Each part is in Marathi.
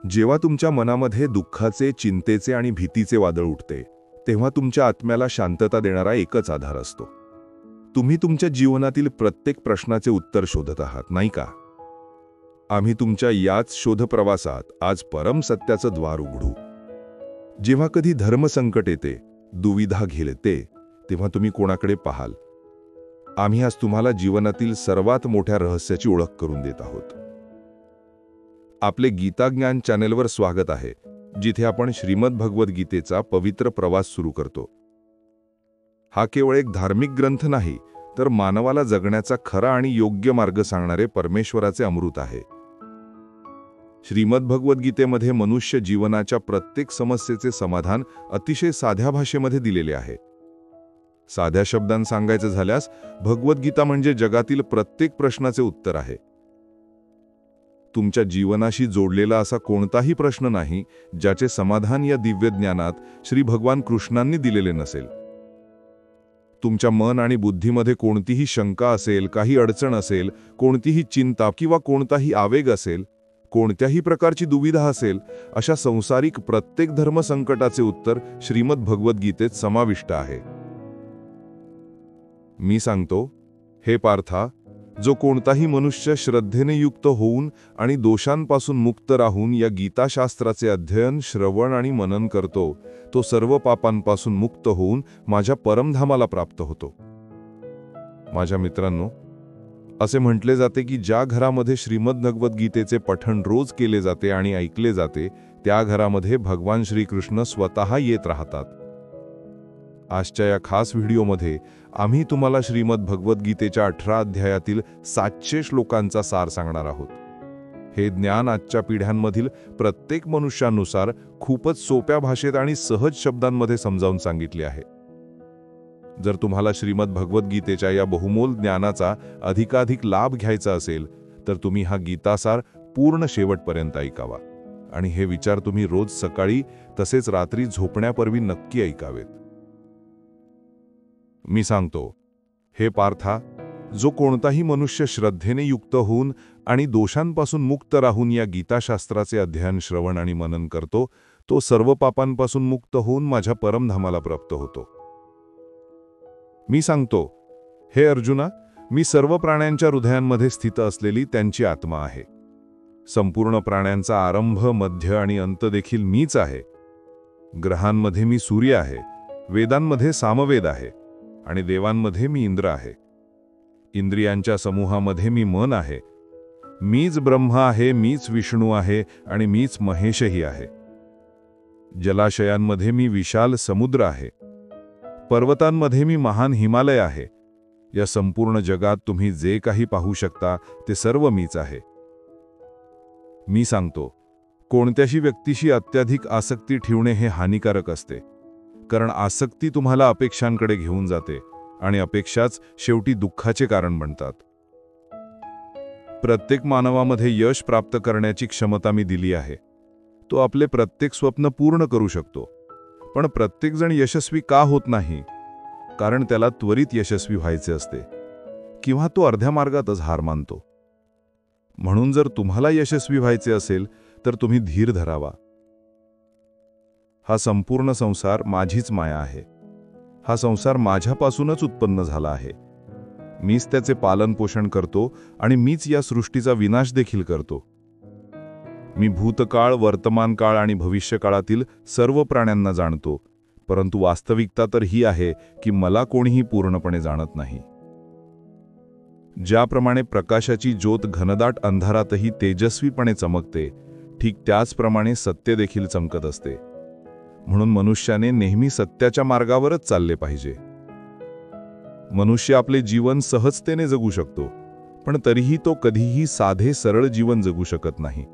जेव्हा तुमच्या मनामध्ये दुःखाचे, चिंतेचे आणि भीतीचे वादळ उठते, तेव्हा तुमच्या आत्म्याला शांतता देणारा एकच आधार असतो. तुम्ही तुमच्या जीवनातील प्रत्येक प्रश्नाचे उत्तर शोधत आहात, नाही का? आम्ही तुमच्या याच शोधप्रवासात आज परम सत्याचं द्वार उघडू. जेव्हा कधी धर्मसंकट येते, दुविधा घेते, तेव्हा तुम्ही कोणाकडे पाहाल? आम्ही आज तुम्हाला जीवनातील सर्वात मोठ्या रहस्याची ओळख करून देत आहोत. आपले गीताज्ञान चॅनेलवर स्वागत आहे, जिथे आपण श्रीमद भगवद्गीतेचा पवित्र प्रवास सुरू करतो. हा केवळ एक धार्मिक ग्रंथ नाही, तर मानवाला जगण्याचा खरा आणि योग्य मार्ग सांगणारे परमेश्वराचे अमृत आहे. श्रीमद भगवद्गीतेमध्ये मनुष्य जीवनाच्या प्रत्येक समस्येचे समाधान अतिशय साध्या भाषेमध्ये दिलेले आहे. साध्या शब्दांत सांगायचं झाल्यास, भगवद्गीता म्हणजे जगातील प्रत्येक प्रश्नाचे उत्तर आहे. तुमच्या जीवनाशी जोडलेला असा कोणताही प्रश्न नाही, ज्याचे समाधान या दिव्य ज्ञानात श्री भगवान कृष्णांनी दिलेले नसेल. तुमच्या मन आणि बुद्धीमध्ये कोणतीही शंका असेल, काही अडचण असेल, कोणतीही चिंता किंवा कोणताही आवेग असेल, कोणत्याही प्रकारची दुविधा असेल, अशा संसारिक प्रत्येक धर्मसंकटाचे उत्तर श्रीमद भगवद्गीतेत समाविष्ट आहे. मी सांगतो, हे पार्था, जो कोणताही मनुष्य श्रद्धेने युक्त होऊन आणि दोषांपासून मुक्त राहून या गीताशास्त्राचे अध्ययन, श्रवण आणि मनन करतो, तो सर्व पापांपासून मुक्त होऊन माझ्या परमधामाला प्राप्त होतो. माझ्या मित्रांनो, असे म्हटले जाते की ज्या घरामध्ये श्रीमद भगवद्गीतेचे पठण रोज केले जाते आणि ऐकले जाते, त्या घरामध्ये भगवान श्रीकृष्ण स्वतः येत राहतात. आजच्या या खास व्हिडिओमध्ये आम्ही तुम्हाला श्रीमद भगवद्गीतेच्या 18 अध्यायातील 700 श्लोकांचा सार सांगणार आहोत. हे ज्ञान आजच्या पिढ्यांमधील प्रत्येक मनुष्यानुसार खूपच सोप्या भाषेत आणि सहज शब्दांमध्ये समजावून सांगितले आहे. जर तुम्हाला श्रीमद भगवद्गीतेच्या या बहुमोल ज्ञानाचा अधिकाधिक लाभ घ्यायचा असेल, तर तुम्ही हा गीतासार पूर्ण शेवटपर्यंत ऐकावा. आणि हे विचार तुम्ही रोज सकाळी तसेच रात्री झोपण्यापूर्वी नक्की ऐकावेत. मी सांगतो, हे पार्था, जो कोणताही मनुष्य श्रद्धेने युक्त होऊन आणि दोषांपासून मुक्त राहून या गीताशास्त्राचे अध्ययन, श्रवण आणि मनन करतो, तो सर्व पापांपासून मुक्त होऊन माझ्या परमधामाला प्राप्त होतो. मी सांगतो, हे अर्जुना, मी सर्व प्राण्यांच्या हृदयांमध्ये स्थित असलेली त्यांची आत्मा आहे. संपूर्ण प्राण्यांचा आरंभ, मध्य आणि अंत देखील मीच आहे. ग्रहांमध्ये मी सूर्य आहे, वेदांमध्ये सामवेद आहे आणि देवांमध्ये मी इंद्र आहे. इंद्रियांच्या समूहामध्ये मी मन आहे. मीच ब्रह्म आहे, मीच विष्णू आहे आणि मीच महेशही आहे. जलाशयांमध्ये मी विशाल समुद्र आहे. पर्वतांमध्ये मी महान हिमालय आहे. या संपूर्ण जगात तुम्ही जे काही पाहू शकता, ते सर्व मीच आहे. मी सांगतो, कोणत्याही व्यक्तीशी अत्याधिक आसक्ती ठेवणे हे हानिकारक असते, कारण आसक्ती तुम्हाला अपेक्षांकडे घेऊन जाते आणि अपेक्षाच शेवटी दुःखाचे कारण बनतात. प्रत्येक मानवामध्ये यश प्राप्त करण्याची क्षमता मी दिली आहे. तो आपले प्रत्येक स्वप्न पूर्ण करू शकतो. पण प्रत्येकजण यशस्वी का होत नाही? कारण त्याला त्वरित यशस्वी व्हायचे असते किंवा तो अर्ध्या मार्गातच हार मानतो. म्हणून जर तुम्हाला यशस्वी व्हायचे असेल, तर तुम्ही धीर धरावा. हा संपूर्ण संसार माझीच माया आहे. हा संसार माझ्यापासूनच उत्पन्न झाला आहे. मीच त्याचे पालन पोषण करतो आणि मीच या सृष्टीचा विनाश देखील करतो. मी भूतकाळ, वर्तमान काळ आणि भविष्यकाळातील सर्व प्राण्यांना जाणतो, परंतु वास्तविकता तर ही आहे की मला कोणीही पूर्णपणे जाणत नाही. ज्याप्रमाणे प्रकाशाची ज्योत घनदाट अंधारातही तेजस्वीपणे चमकते, ठीक त्याचप्रमाणे सत्य देखील चमकत असते. म्हणून मनुष्याने नेहमी सत्याच्या मार्गावरच चालले पाहिजे. मनुष्य आपले जीवन सहजतेने जगू शकतो, पण तरीही तो कधीही साधे सरळ जीवन जगू शकत नाही.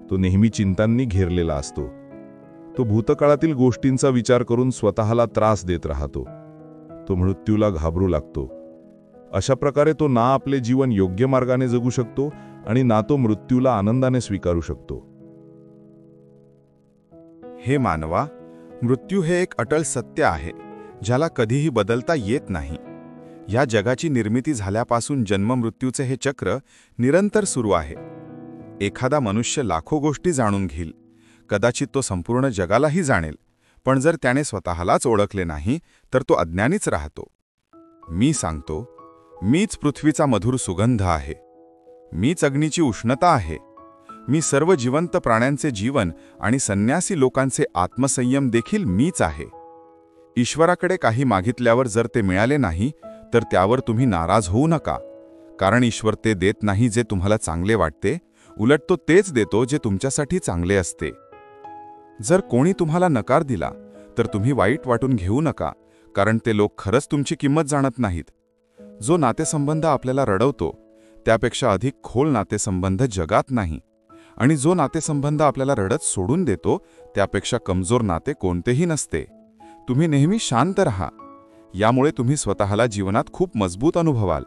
तो नेहमी चिंतांनी घेरलेला असतो. तो भूतकाळातील गोष्टींचा विचार करून स्वतःला त्रास देत राहतो. तो मृत्यूला घाबरू लागतो. अशा प्रकारे तो ना आपले जीवन योग्य मार्गाने जगू शकतो आणि ना तो मृत्यूला आनंदाने स्वीकारू शकतो. हे मानवा, मृत्यू हे एक अटळ सत्य आहे, ज्याला कधीही बदलता येत नाही. या जगाची निर्मिती झाल्यापासून जन्म मृत्यूचे हे चक्र निरंतर सुरू आहे. एखादा मनुष्य लाखो गोष्टी जाणून घेईल, कदाचित तो संपूर्ण जगालाही जाणेल, पण जर त्याने स्वतःलाच ओळखले नाही तर तो अज्ञानीच राहतो. मी सांगतो, मीच पृथ्वीचा मधुर सुगंध आहे, मीच अग्नीची उष्णता आहे, मी सर्व जिवंत प्राण्यांचे जीवन आणि संन्यासी लोकांचे आत्मसंयम देखील मीच आहे. ईश्वराकडे काही मागितल्यावर जर ते मिळाले नाही तर त्यावर तुम्ही नाराज होऊ नका, कारण ईश्वर ते देत नाही जे तुम्हाला चांगले वाटते, उलट तो तेच देतो जे तुमच्यासाठी चांगले असते. जर कोणी तुम्हाला नकार दिला तर तुम्ही वाईट वाटून घेऊ नका, कारण ते लोक खरंच तुमची किंमत जाणत नाहीत. जो नातेसंबंध आपल्याला रडवतो त्यापेक्षा अधिक खोल नातेसंबंध जगात नाही, आणि जो नातेसंबंध आपल्याला रडत सोडून देतो त्यापेक्षा कमजोर नाते कोणतेही नसते. तुम्ही नेहमी शांत राहा, यामुळे तुम्ही स्वतःला जीवनात खूप मजबूत अनुभवाल,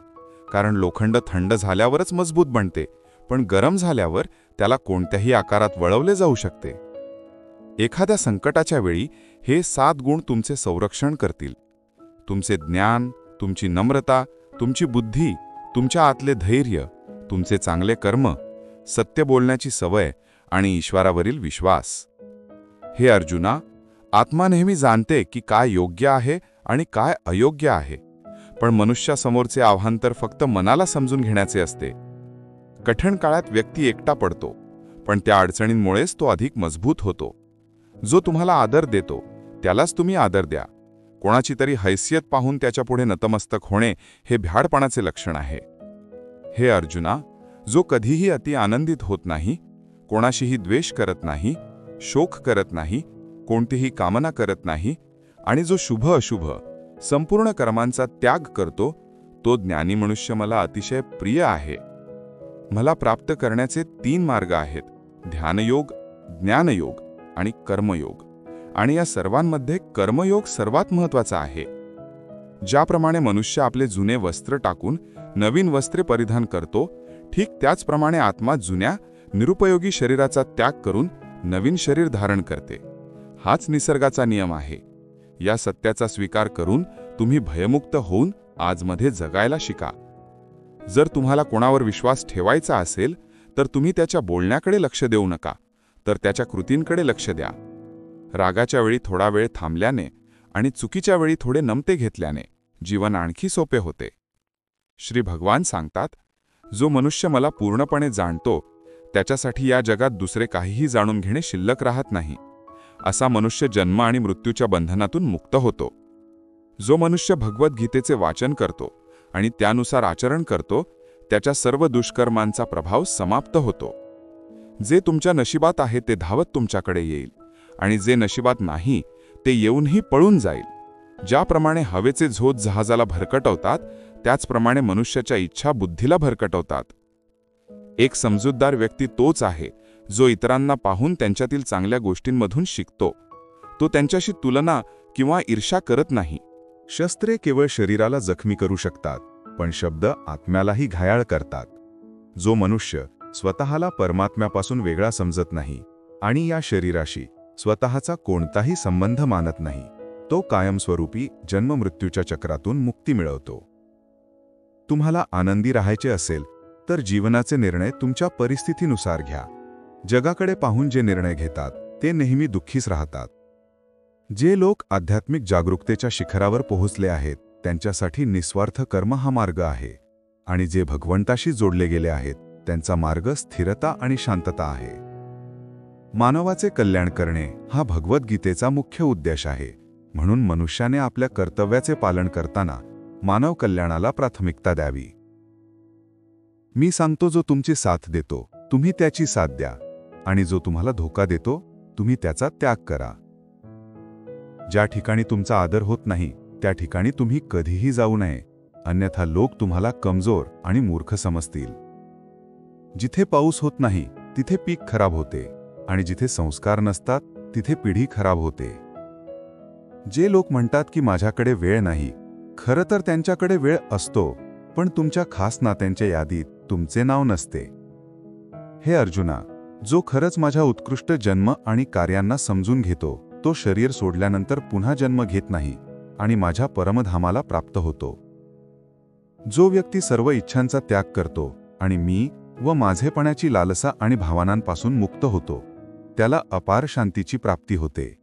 कारण लोखंड थंड झाल्यावरच मजबूत बनते, पण गरम झाल्यावर त्याला कोणत्याही आकारात वळवले जाऊ शकते. एखाद्या संकटाच्या वेळी हे 7 गुण तुमचे संरक्षण करतील. तुमचे ज्ञान, तुमची नम्रता, तुमची बुद्धी, तुमच्या आतले धैर्य, तुमचे चांगले कर्म, सत्य बोलण्याची सवय आणि ईश्वरावरील विश्वास. हे अर्जुना, आत्मा नेहमी जाणते की काय योग्य आहे आणि काय अयोग्य आहे, पण मनुष्यासमोरचे आव्हान तर फक्त मनाला समजून घेण्याचे असते. कठीण काळात व्यक्ती एकटा पडतो, पण त्या अडचणींमुळेच तो अधिक मजबूत होतो. जो तुम्हाला आदर देतो त्यालाच तुम्ही आदर द्या. कोणाची तरी हैसियत पाहून त्याच्यापुढे नतमस्तक होणे हे भ्याडपणाचे लक्षण आहे. हे अर्जुना, जो कधीही अति आनंदित होत नाही, कोणाशीही द्वेष करत नाही, शोक करत नाही, कोणतीही कामना करत नाही, आणि जो शुभ अशुभ संपूर्ण कर्मांचा त्याग करतो, तो ज्ञानी मनुष्य मला अतिशय प्रिय आहे. मला प्राप्त करण्याचे 3 मार्ग आहेत: ध्यानयोग, ज्ञानयोग आणि कर्मयोग. आणि या सर्वांमध्ये कर्मयोग सर्वात महत्त्वाचा आहे. ज्याप्रमाणे मनुष्य आपले जुने वस्त्र टाकून नवीन वस्त्रे परिधान करतो, ठीक त्याचप्रमाणे आत्मा जुन्या निरुपयोगी शरीराचा त्याग करून नवीन शरीर धारण करते. हाच निसर्गाचा नियम आहे. या सत्याचा स्वीकार करून तुम्ही भयमुक्त होऊन आजमध्ये जगायला शिका. जर तुम्हाला कोणावर विश्वास ठेवायचा असेल तर तुम्ही त्याच्या बोलण्याकडे लक्ष देऊ नका, तर त्याच्या कृतींकडे लक्ष द्या. रागाच्या वेळी थोडा वेळ थांबल्याने आणि चुकीच्या वेळी थोडे नमते घेतल्याने जीवन आणखी सोपे होते. श्री भगवान सांगतात, जो मनुष्य मला पूर्णपणे जाणतो त्याच्यासाठी या जगात दुसरे काहीही जाणून घेणे शिल्लक राहत नाही. असा मनुष्य जन्म आणि मृत्यूच्या बंधनातून मुक्त होतो. जो मनुष्य भगवद्गीतेचे वाचन करतो आणि त्यानुसार आचरण करतो, त्याच्या सर्व दुष्कर्मांचा प्रभाव समाप्त होतो. जे तुमच्या नशिबात आहे ते धावत तुमच्याकडे येईल, आणि जे नशिबात नाही ते येऊनही पळून जाईल. ज्याप्रमाणे हवेचे झोत जहाजाला भरकटवतात, त्याचप्रमाणे मनुष्याच्या इच्छा बुद्धीला भरकटवतात. एक समजूतदार व्यक्ती तोच आहे जो इतरांना पाहून त्यांच्यातील चांगल्या गोष्टींमधून शिकतो. तो त्यांच्याशी तुलना किंवा ईर्ष्या करत नाही. शस्त्रे केवळ शरीराला जखमी करू शकतात, पण शब्द आत्म्यालाही घायाळ करतात. जो मनुष्य स्वतःला परमात्म्यापासून वेगळा समजत नाही आणि या शरीराशी स्वतःचा कोणताही संबंध मानत नाही, तो कायमस्वरूपी जन्ममृत्यूच्या चक्रातून मुक्ती मिळवतो. तुम्हाला आनंदी राहायचे असेल तर जीवनाचे निर्णय तुमच्या परिस्थितीनुसार घ्या. जगाकडे पाहून जे निर्णय घेतात ते नेहमी दुःखीच राहतात. जे लोक आध्यात्मिक जागरूकतेच्या शिखरावर पोहोचले आहेत त्यांच्यासाठी निस्वार्थ कर्म हा मार्ग आहे, आणि जे भगवंताशी जोडले गेले आहेत त्यांचा मार्ग स्थिरता आणि शांतता आहे. मानवाचे कल्याण करणे हा भगवद्गीतेचा मुख्य उद्देश आहे. म्हणून मनुष्याने आपल्या कर्तव्याचे पालन करताना मानव कल्याणाला प्राथमिकता द्यावी. मी सांगतो, जो तुमची साथ देतो तुम्ही त्याची साथ द्या, आणि जो तुम्हाला धोका देतो तुम्ही त्याचा त्याग करा. ज्या ठिकाणी तुमचा आदर होत नाही त्या ठिकाणी तुम्ही कधीही जाऊ नये, अन्यथा लोक तुम्हाला कमजोर आणि मूर्ख समजतील. जिथे पाऊस होत नाही तिथे पीक खराब होते, आणि जिथे संस्कार नसतात तिथे पिढी खराब होते. जे लोक म्हणतात की माझ्याकडे वेळ नाही, खरं तर त्यांच्याकडे वेळ असतो, पण तुमच्या खास नात्यांच्या यादीत तुमचे नाव नसते. हे अर्जुना, जो खरंच माझ्या उत्कृष्ट जन्म आणि कार्यांना समजून घेतो तो शरीर सोडल्यानंतर पुन्हा जन्म घेत नाही आणि माझ्या परमधामाला प्राप्त होतो. जो व्यक्ती सर्व इच्छांचा त्याग करतो आणि मी व माझेपणाची लालसा आणि भावनांपासून मुक्त होतो. त्याला अपार शांतीची प्राप्ती होते.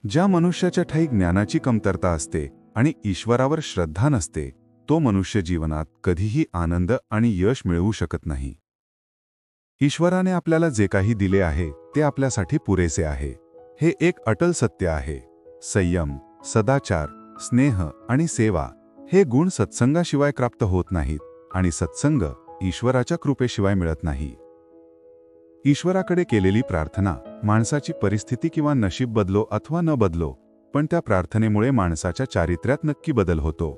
ज्या मनुष्याच्या ठायी ज्ञानाची कमतरता असते आणि ईश्वरावर श्रद्धा नसते, तो मनुष्य जीवनात कधीही आनंद आणि यश मिळवू शकत नाही. ईश्वराने आपल्याला जे काही दिले आहे ते आपल्यासाठी पुरेसे आहे. हे एक अटल सत्य आहे. संयम, सदाचार, स्नेह आणि सेवा हे गुण सत्संगाशिवाय प्राप्त होत नाहीत आणि सत्संग ईश्वराच्या कृपेशिवाय मिळत नाही. ईश्वराकडे केलेली प्रार्थना माणसाची परिस्थिती किंवा नशीब बदलो अथवा न बदलो, पण त्या प्रार्थनेमुळे माणसाच्या चारित्र्यात नक्की बदल होतो.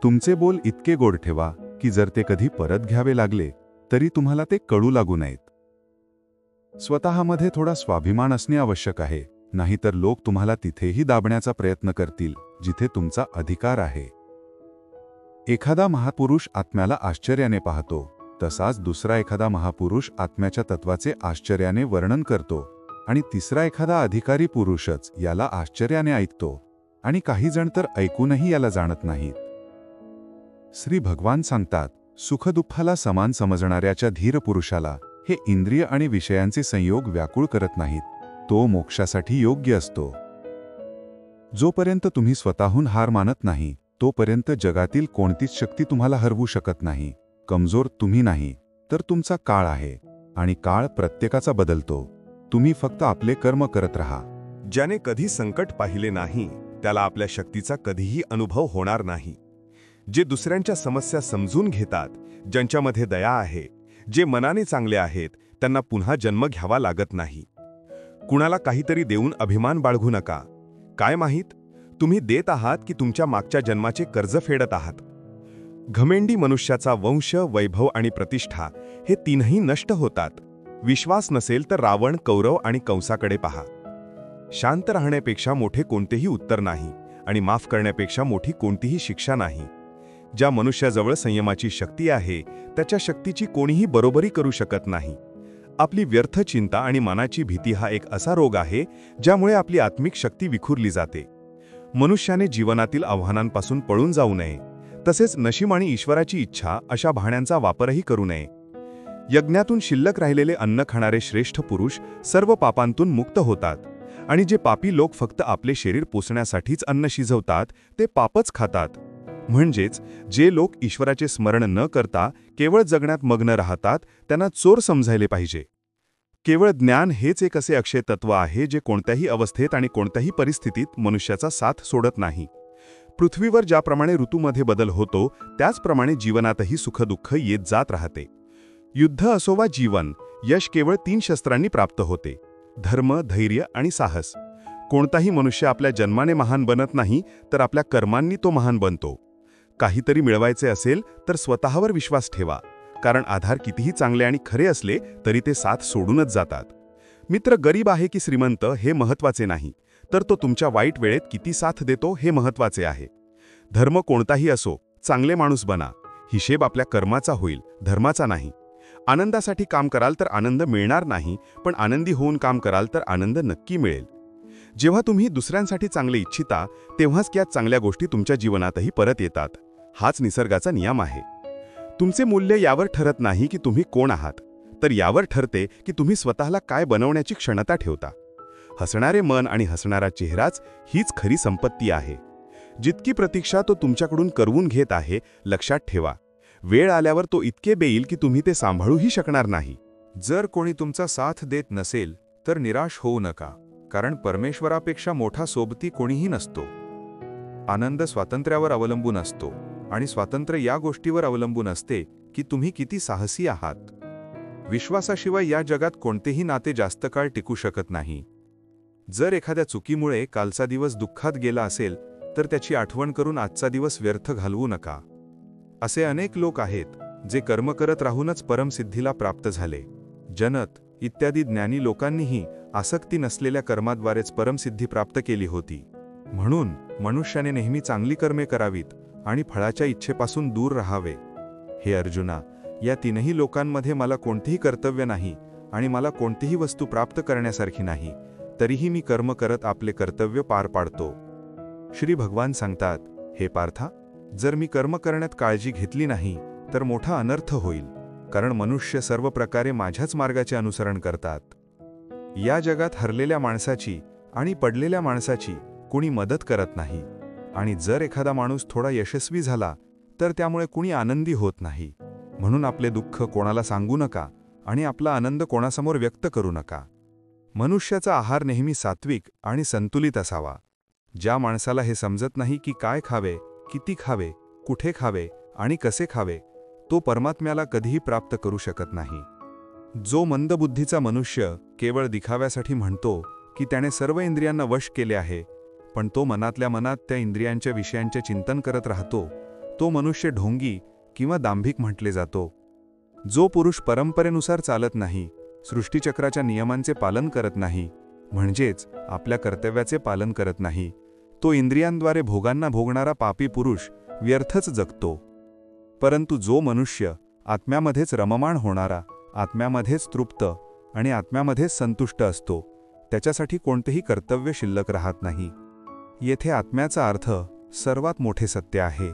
तुमचे बोल इतके गोड ठेवा की जर ते कधी परत घ्यावे लागले तरी तुम्हाला ते कळू लागू नयेत. स्वतःमध्ये थोडा स्वाभिमान असणे आवश्यक आहे, नाहीतर लोक तुम्हाला तिथेही दाबण्याचा प्रयत्न करतील जिथे तुमचा अधिकार आहे. एखादा महापुरुष आत्म्याला आश्चर्याने पाहतो, तसाच दुसरा एखादा महापुरुष आत्म्याच्या तत्वाचे आश्चर्याने वर्णन करतो आणि तिसरा एखादा अधिकारी पुरुषच याला आश्चर्याने ऐकतो आणि काही जण तर ऐकूनही याला जाणत नाहीत. श्री भगवान सांगतात, सुखदुःखाला समान समजणाऱ्याच्या धीर पुरुषाला हे इंद्रिय आणि विषयांचे संयोग व्याकुळ करत नाहीत, तो मोक्षासाठी योग्य असतो. जोपर्यंत तुम्ही स्वतःहून हार मानत नाही तोपर्यंत जगातील कोणतीच शक्ती तुम्हाला हरवू शकत नाही. कमजोर तुम्ही नाही, तर तुमचा काळ आहे आणि काळ प्रत्येकाचा बदलतो. तुम्ही फक्त आपले कर्म करत राहा. ज्याने कधी संकट पाहिले नाही त्याला आपल्या शक्तीचा कधीही अनुभव होणार नाही. जे दुसऱ्यांच्या समस्या समजून घेतात, ज्यांच्यामध्ये दया आहे, जे मनाने चांगले आहेत, त्यांना पुन्हा जन्म घ्यावा लागत नाही. कुणाला काहीतरी देऊन अभिमान बाळगू नका. काय माहीत, तुम्ही देत आहात की तुमच्या मागच्या जन्माचे कर्ज फेडत आहात. घमेंडी मनुष्याचा वंश, वैभव आणि प्रतिष्ठा हे तीनही नष्ट होतात. विश्वास नसेल तर रावण, कौरव आणि कंसाकडे पहा. शांत राहण्यापेक्षा मोठे कोणतेही उत्तर नाही आणि माफ करण्यापेक्षा मोठी कोणतीही शिक्षा नाही. ज्या मनुष्याजवळ संयमाची शक्ती आहे त्याच्या शक्तीची कोणीही बरोबरी करू शकत नाही. आपली व्यर्थ चिंता आणि मनाची भीती हा एक असा रोग आहे ज्यामुळे आपली आत्मिक शक्ती विखुरली जाते. मनुष्याने जीवनातील आव्हानांपासून पळून जाऊ नये, तसेच नशीब आणि ईश्वराची इच्छा अशा बहाण्यांचा वापरही करू नये. यज्ञातून शिल्लक राहिलेले अन्न खाणारे श्रेष्ठ पुरुष सर्व पापांतून मुक्त होतात आणि जे पापी लोक फक्त आपले शरीर पोसण्यासाठीच अन्न शिजवतात ते पापच खातात. म्हणजेच जे लोक ईश्वराचे स्मरण न करता केवळ जगण्यात मग्न राहतात त्यांना चोर समजायले पाहिजे. केवळ ज्ञान हेच एक असे अक्षय तत्व आहे जे कोणत्याही अवस्थेत आणि कोणत्याही परिस्थितीत मनुष्याचा साथ सोडत नाही. पृथ्वीवर ज्याप्रमाणे ऋतूमध्ये बदल होतो त्याचप्रमाणे जीवनातही सुखदुःख येत जात राहते. युद्ध असो वा जीवन, यश केवळ 3 शस्त्रांनी प्राप्त होते: धर्म, धैर्य आणि साहस. कोणताही मनुष्य आपल्या जन्माने महान बनत नाही, तर आपल्या कर्मांनी तो महान बनतो. काहीतरी मिळवायचे असेल तर स्वतःवर विश्वास ठेवा, कारण आधार कितीही चांगले आणि खरे असले तरी ते साथ सोडूनच जातात. मित्र गरीब आहे की श्रीमंत हे महत्त्वाचे नाही, तर तो तुमच्या वाईट वेळेत किती साथ देतो हे महत्त्वाचे आहे. धर्म कोणताही असो, चांगले माणूस बना. हिशेब आपल्या कर्माचा होईल, धर्माचा नाही. आनंदासाठी काम कराल तर आनंद मिळणार नाही, पण आनंदी होऊन काम कराल तर आनंद नक्की मिळेल. जेव्हा तुम्ही दुसऱ्यांसाठी चांगले इच्छिता तेव्हाच त्या चांगल्या गोष्टी तुमच्या जीवनातही परत येतात. हाच निसर्गाचा नियम आहे. तुमचे मूल्य यावर ठरत नाही की तुम्ही कोण आहात, तर यावर ठरते की तुम्ही स्वतःला काय बनवण्याची क्षमता ठेवता. हसणारे मन आणि हसणारा चेहराच हीच खरी संपत्ती आहे. जितकी प्रतीक्षा तो तुमच्याकडून करवून घेत आहे, लक्षात ठेवा, वेळ आल्यावर तो इतके बेईल की तुम्ही ते सांभाळूही शकणार नाही. जर कोणी तुमचा साथ देत नसेल तर निराश होऊ नका, कारण परमेश्वरापेक्षा मोठा सोबती कोणीही नसतो. आनंद स्वातंत्र्यावर अवलंबून असतो आणि स्वातंत्र्य या गोष्टीवर अवलंबून असते की तुम्ही किती साहसी आहात. विश्वासाशिवाय या जगात कोणतेही नाते जास्त काळ टिकू शकत नाही. जर एखाद्या चुकीमुळे कालचा दिवस दुःखात गेला असेल तर त्याची आठवण करून आजचा दिवस व्यर्थ घालवू नका. असे अनेक लोक आहेत जे कर्म करत राहूनच परमसिद्धीला प्राप्त झाले. जनत इत्यादी ज्ञानी लोकांनीही आसक्ती नसलेल्या कर्माद्वारेच परमसिद्धी प्राप्त केली होती. म्हणून मनुष्याने नेहमी चांगली कर्मे करावीत आणि फळाच्या इच्छेपासून दूर राहावे. हे अर्जुना, या तीनही लोकांमध्ये मला कोणतेही कर्तव्य नाही आणि मला कोणतीही वस्तू प्राप्त करण्यासारखी नाही, तरीही मी कर्म करत आपले कर्तव्य पार पाडतो. श्री भगवान सांगतात, हे पार्था, जर मी कर्म करण्यात काळजी घेतली नाही तर मोठा अनर्थ होईल. कारण मनुष्य सर्व प्रकारे माझ्याच मार्गाचे अनुसरण करतात. या जगात हरलेल्या माणसाची आणि पडलेल्या माणसाची कुणी मदत करत नाही, आणि जर एखादा माणूस थोडा यशस्वी झाला तर त्यामुळे कुणी आनंदी होत नाही. म्हणून आपले दुःख कोणाला सांगू नका आणि आपला आनंद कोणासमोर व्यक्त करू नका. मनुष्याचा आहार नेहमी सात्विक आणि संतुलित असावा. ज्या माणसाला हे समजत नाही की काय खावे, किती खावे, कुठे खावे आणि कसे खावे, तो परमात्म्याला कधीही प्राप्त करू शकत नाही. जो मंदबुद्धीचा मनुष्य केवळ दिखाव्यासाठी म्हणतो की त्याने सर्व इंद्रियांना वश केले आहे, पण तो मनातल्या मनात त्या इंद्रियांच्या विषयांचे चिंतन करत राहतो, तो मनुष्य ढोंगी किंवा दांभिक म्हटले जातो. जो पुरुष परंपरेनुसार चालत नाही, सृष्टीचक्राच्या नियमांचे पालन करत नाही, म्हणजेच आपल्या कर्तव्याचे पालन करत नाही, तो इंद्रियांद्वारे भोगांना भोगणारा पापी पुरुष व्यर्थच जगतो. परंतु जो मनुष्य आत्म्यामध्येच रममाण होणारा, आत्म्यामध्येच तृप्त आणि आत्म्यामध्येच संतुष्ट असतो, त्याच्यासाठी कोणतेही कर्तव्य शिल्लक राहत नाही. येथे आत्म्याचा अर्थ सर्वात मोठे सत्य आहे.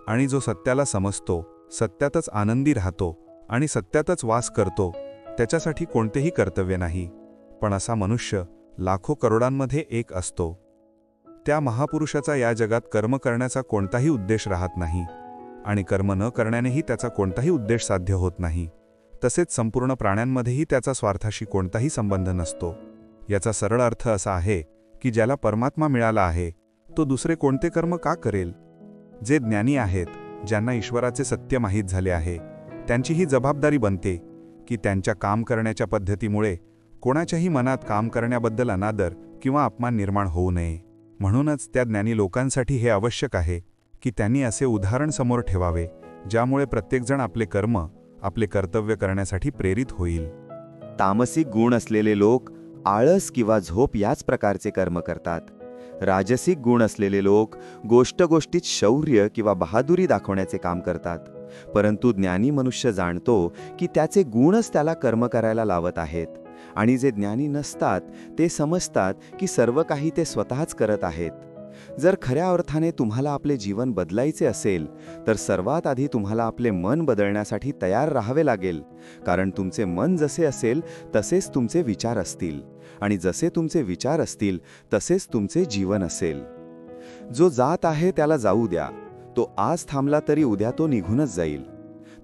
आणि जो सत्याला समजतो, सत्यातच आनंदी राहतो आणि सत्यातच वास करतो, त्याच्यासाठी कोणतेही कर्तव्य नाही. पण असा मनुष्य लाखो करोडांमध्ये एक असतो. त्या महापुरुषाचा या जगात कर्म करण्याचा कोणताही उद्देश राहत नाही, आणि कर्म न करण्यानेही त्याचा कोणताही उद्देश साध्य होत नाही. तसेच संपूर्ण प्राण्यांमध्येही त्याचा स्वार्थाशी कोणताही संबंध नसतो. याचा सरळ अर्थ असा आहे की ज्याला परमात्मा मिळाला आहे, तो दुसरे कोणते कर्म का करेल? जे ज्ञानी आहेत, ज्यांना ईश्वराचे सत्य माहीत झाले आहे, त्यांची ही जबाबदारी बनते की त्यांच्या काम करण्याच्या पद्धतीमुळे कोणाच्याही मनात काम करण्याबद्दल अनादर किंवा अपमान निर्माण होऊ नये. म्हणूनच त्या ज्ञानी लोकांसाठी हे आवश्यक आहे की त्यांनी असे उदाहरण समोर ठेवावे, ज्यामुळे प्रत्येकजण आपले कर्म, आपले कर्तव्य करण्यासाठी प्रेरित होईल. तामसिक गुण असलेले लोक आळस किंवा झोप याच प्रकारचे कर्म करतात. राजसिक गुण असलेले लोक गोष्टीत शौर्य किंवा बहादुरी दाखवण्याचे काम करतात. परंतु ज्ञानी मनुष्य जाणतो की त्याचे गुणच त्याला कर्म करायला लावत आहेत, आणि जे ज्ञानी नसतात ते समजतात की सर्व काही ते स्वतःच करत आहेत. जर खऱ्या अर्थाने तुम्हाला आपले जीवन बदलायचे असेल तर सर्वात आधी तुम्हाला आपले मन बदलण्यासाठी तयार राहावे लागेल. कारण तुमचे मन जसे असेल तसेच तुमचे विचार असतील, आणि जसे तुमचे विचार असतील तसेच तुमचे जीवन असेल. जो जात आहे त्याला जाऊ द्या. तो आज थांबला तरी उद्या तो निघूनच जाईल.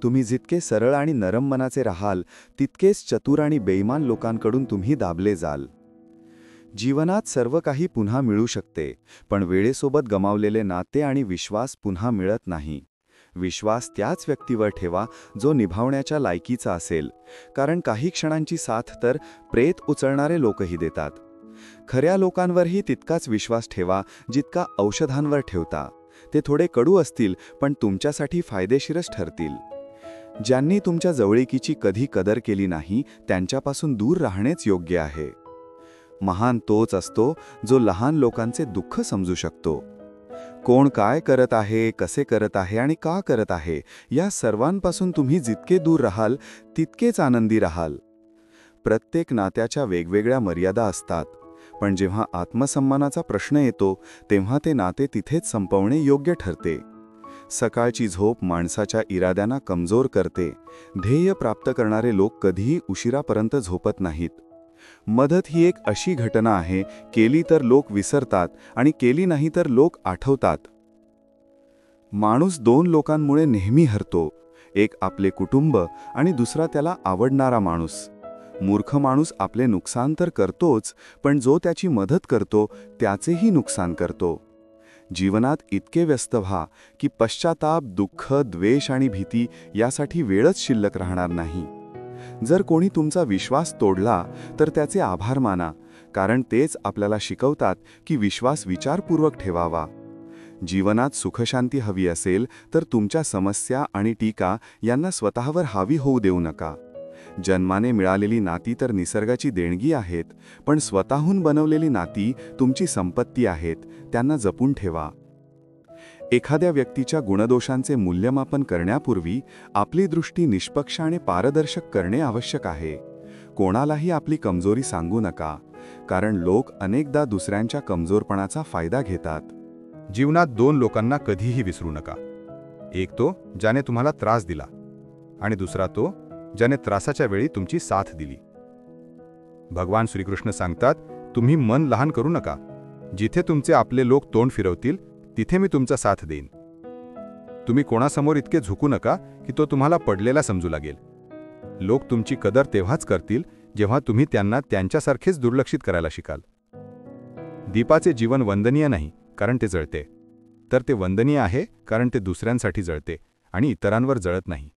तुम्ही जितके सरळ आणि नरम मनाचे राहाल, तितकेच चतुर आणि बेईमान लोकांकडून तुम्ही दाबले जाल. जीवनात सर्व काही पुन्हा मिळू शकते, पण वेळेसोबत गमावलेले नाते आणि विश्वास पुन्हा मिळत नाही. विश्वास त्याच व्यक्तीवर ठेवा जो निभावण्याच्या लायकीचा असेल, कारण काही क्षणांची साथ तर प्रेत उचलणारे लोकही देतात. खऱ्या लोकांवरही तितकाच विश्वास ठेवा जितका औषधांवर ठेवता. ते थोडे कडू असतील, पण तुमच्यासाठी फायदेशीरच ठरतील. ज्यांनी तुमच्या जवळीकीची कधी कदर केली नाही, त्यांच्यापासून दूर राहणेच योग्य आहे. महान तोच असतो जो लहान लोकांचे दुःख समजू शकतो. कोण काय करत आहे, कसे करत आहे आणि का करत आहे, या सर्वांपासून तुम्ही जितके दूर राहाल तितकेच आनंदी राहाल. प्रत्येक नात्याच्या वेगवेगळ्या मर्यादा असतात, पण जेव्हा आत्मसन्मानाचा प्रश्न येतो तेव्हा ते नाते तिथेच संपवणे योग्य ठरते. सकाळची झोप माणसाच्या इराद्यांना कमजोर करते. ध्येय प्राप्त करणारे लोक कधीही उशिरापर्यंत झोपत नाहीत. मदत ही एक अशी घटना आहे, केली तर लोक विसरतात आणि केली नाही तर लोक आठवतात. माणूस दोन लोकांमुळे नेहमी हरतो, एक आपले कुटुंब आणि दुसरा त्याला आवडणारा माणूस. मूर्ख माणूस आपले नुकसान तर करतोच, पण जो त्याची मदत करतो त्याचेही नुकसान करतो. जीवनात इतके व्यस्त व्हा की पश्चाताप, दुःख, द्वेष आणि भीती यासाठी वेळच शिल्लक राहणार नाही. जर कोणी तुमचा विश्वास तोडला तर त्याचे आभार माना, कारण तेच आपल्याला शिकवतात की विश्वास विचारपूर्वक ठेवावा. जीवनात सुखशांती हवी असेल तर तुमच्या समस्या आणि टीका यांना स्वतःवर हावी होऊ देऊ नका. जन्माने मिळालेली नाती तर निसर्गाची देणगी आहेत, पण स्वतःहून बनवलेली नाती तुमची संपत्ती आहेत, त्यांना जपून ठेवा. एखाद्या व्यक्तीच्या गुणदोषांचे मूल्यमापन करण्यापूर्वी आपली दृष्टी निष्पक्ष आणि पारदर्शक करणे आवश्यक आहे. कोणालाही आपली कमजोरी सांगू नका, कारण लोक अनेकदा दुसऱ्यांच्या कमजोरपणाचा फायदा घेतात. जीवनात दोन लोकांना कधीही विसरू नका. एक तो ज्याने तुम्हाला त्रास दिला, आणि दुसरा तो ज्याने त्रासाच्या वेळी तुमची साथ दिली. भगवान श्रीकृष्ण सांगतात, तुम्ही मन लहान करू नका. जिथे तुमचे आपले लोक तोंड फिरवतील तिथे मी तुमचा साथ देईन. तुम्ही कोणासमोर इतके झुकू नका की तो तुम्हाला पडलेला समजू लागेल. लोक तुमची कदर तेव्हाच करतील जेव्हा तुम्ही त्यांना त्यांच्यासारखेच दुर्लक्षित करायला शिकाल. दीपाचे जीवन वंदनीय नाही कारण ते जळते, तर ते वंदनीय आहे कारण ते दुसऱ्यांसाठी जळते आणि इतरांवर जळत नाही.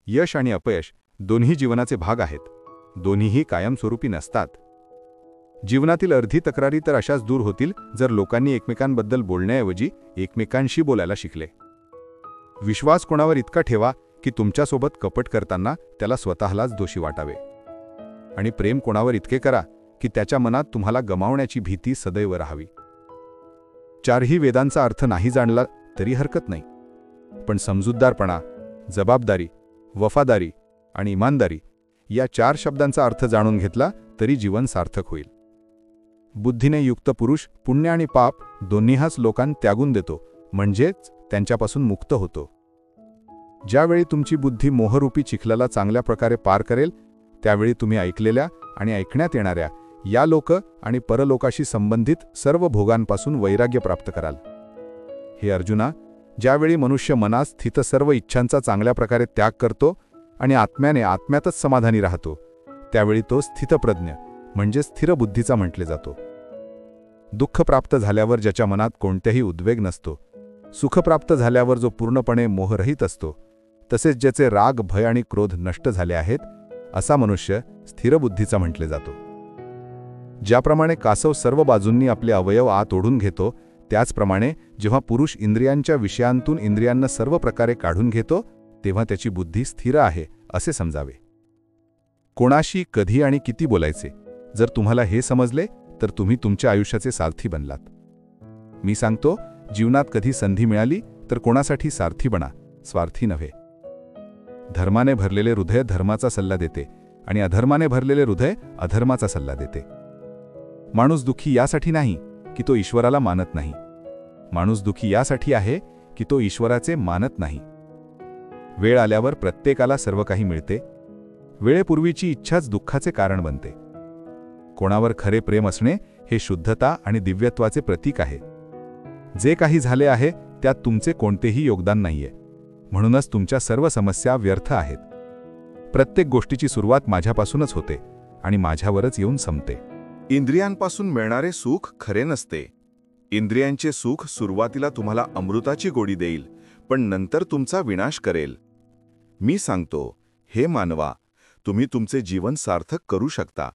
यश आणि अपयश दोन्ही जीवनाचे भाग आहेत. दोन्हीही कायमस्वरूपी नसतात. जीवनातील अर्धी तक्रारी तर अशाच दूर होतील जर लोकांनी एकमेकांबद्दल बोलण्याऐवजी एकमेकांशी बोलायला शिकले. विश्वास कोणावर इतका ठेवा की तुमच्यासोबत कपट करताना त्याला स्वतःलाच दोषी वाटावे. आणि प्रेम कोणावर इतके करा की त्याच्या मनात तुम्हाला गमावण्याची भीती सदैव राहावी. चारही वेदांचा अर्थ नाही जाणला तरी हरकत नाही, पण समजूतदारपणा, जबाबदारी, वफादारी आणि इमानदारी या 4 शब्दांचा अर्थ जाणून घेतला तरी जीवन सार्थक होईल. बुद्धीने युक्त पुरुष पुण्य आणि पाप दोन्हीहाच लोकांना त्यागून देतो, म्हणजेच त्यांच्यापासून मुक्त होतो. ज्यावेळी तुमची बुद्धी मोहरूपी चिखलाला चांगल्या प्रकारे पार करेल त्यावेळी तुम्ही ऐकलेल्या आणि ऐकण्यात येणाऱ्या या लोक आणि परलोकाशी संबंधित सर्व भोगांपासून वैराग्य प्राप्त कराल. हे अर्जुना, ज्यावेळी मनुष्य मनात स्थित सर्व इच्छांचा चांगल्या प्रकारे त्याग करतो आणि आत्म्याने आत्म्यातच समाधानी राहतो त्यावेळी तो स्थितप्रज्ञ म्हणजे स्थिर बुद्धीचा म्हटले जातो. दुःख प्राप्त झाल्यावर ज्याच्या मनात कोणतेही उद्वेग नसतो, सुख प्राप्त झाल्यावर जो पूर्णपणे मोहरहित असतो, तसेच ज्याचे राग, भय आणि क्रोध नष्ट झाले आहेत असा मनुष्य स्थिर बुद्धीचा म्हटले जातो. ज्याप्रमाणे कासव सर्व बाजूंनी आपले अवयव आत ओढून घेतो त्याचप्रमाणे जेव्हा पुरुष इंद्रियांच्या विषयांतून इंद्रियांना सर्व प्रकारे काढून घेतो तेव्हा त्याची बुद्धी स्थिर आहे असे समजावे. कोणाशी कधी आणि किती बोलायचे, जर तुम्हाला हे समजले तर तुम्ही तुमच्या आयुष्याचे सारथी बनलात. मी सांगतो, जीवनात कधी संधी मिळाली तर कोणासाठी सारथी बना, स्वार्थी नव्हे. धर्माने भरलेले हृदय धर्माचा सल्ला देते आणि अधर्माने भरलेले हृदय अधर्माचा सल्ला देते. माणूस दुःखी यासाठी नाही की तो ईश्वराला मानत नाही. माणूस दुःखी यासाठी आहे की तो ईश्वराचे मानत नाही. वेळ आल्यावर प्रत्येकाला सर्व काही मिळते. वेळेपूर्वीची इच्छाच दुःखाचे कारण बनते. कोणावर खरे प्रेम असणे हे शुद्धता आणि दिव्यत्वाचे प्रतीक आहे. जे काही झाले आहे त्यात तुमचे कोणतेही योगदान नाहीये, म्हणूनच तुमच्या सर्व समस्या व्यर्थ आहेत. प्रत्येक गोष्टीची सुरुवात माझ्यापासूनच होते आणि माझ्यावरच येऊन संपते. इंद्रियांपासून मिळणारे सुख खरे नसते. इंद्रियांचे सुख सुरुवातीला तुम्हाला अमृताची गोडी देईल, पण नंतर तुमचा विनाश करेल. मी सांगतो, हे मानवा, तुम्ही तुमचे जीवन सार्थक करू शकता,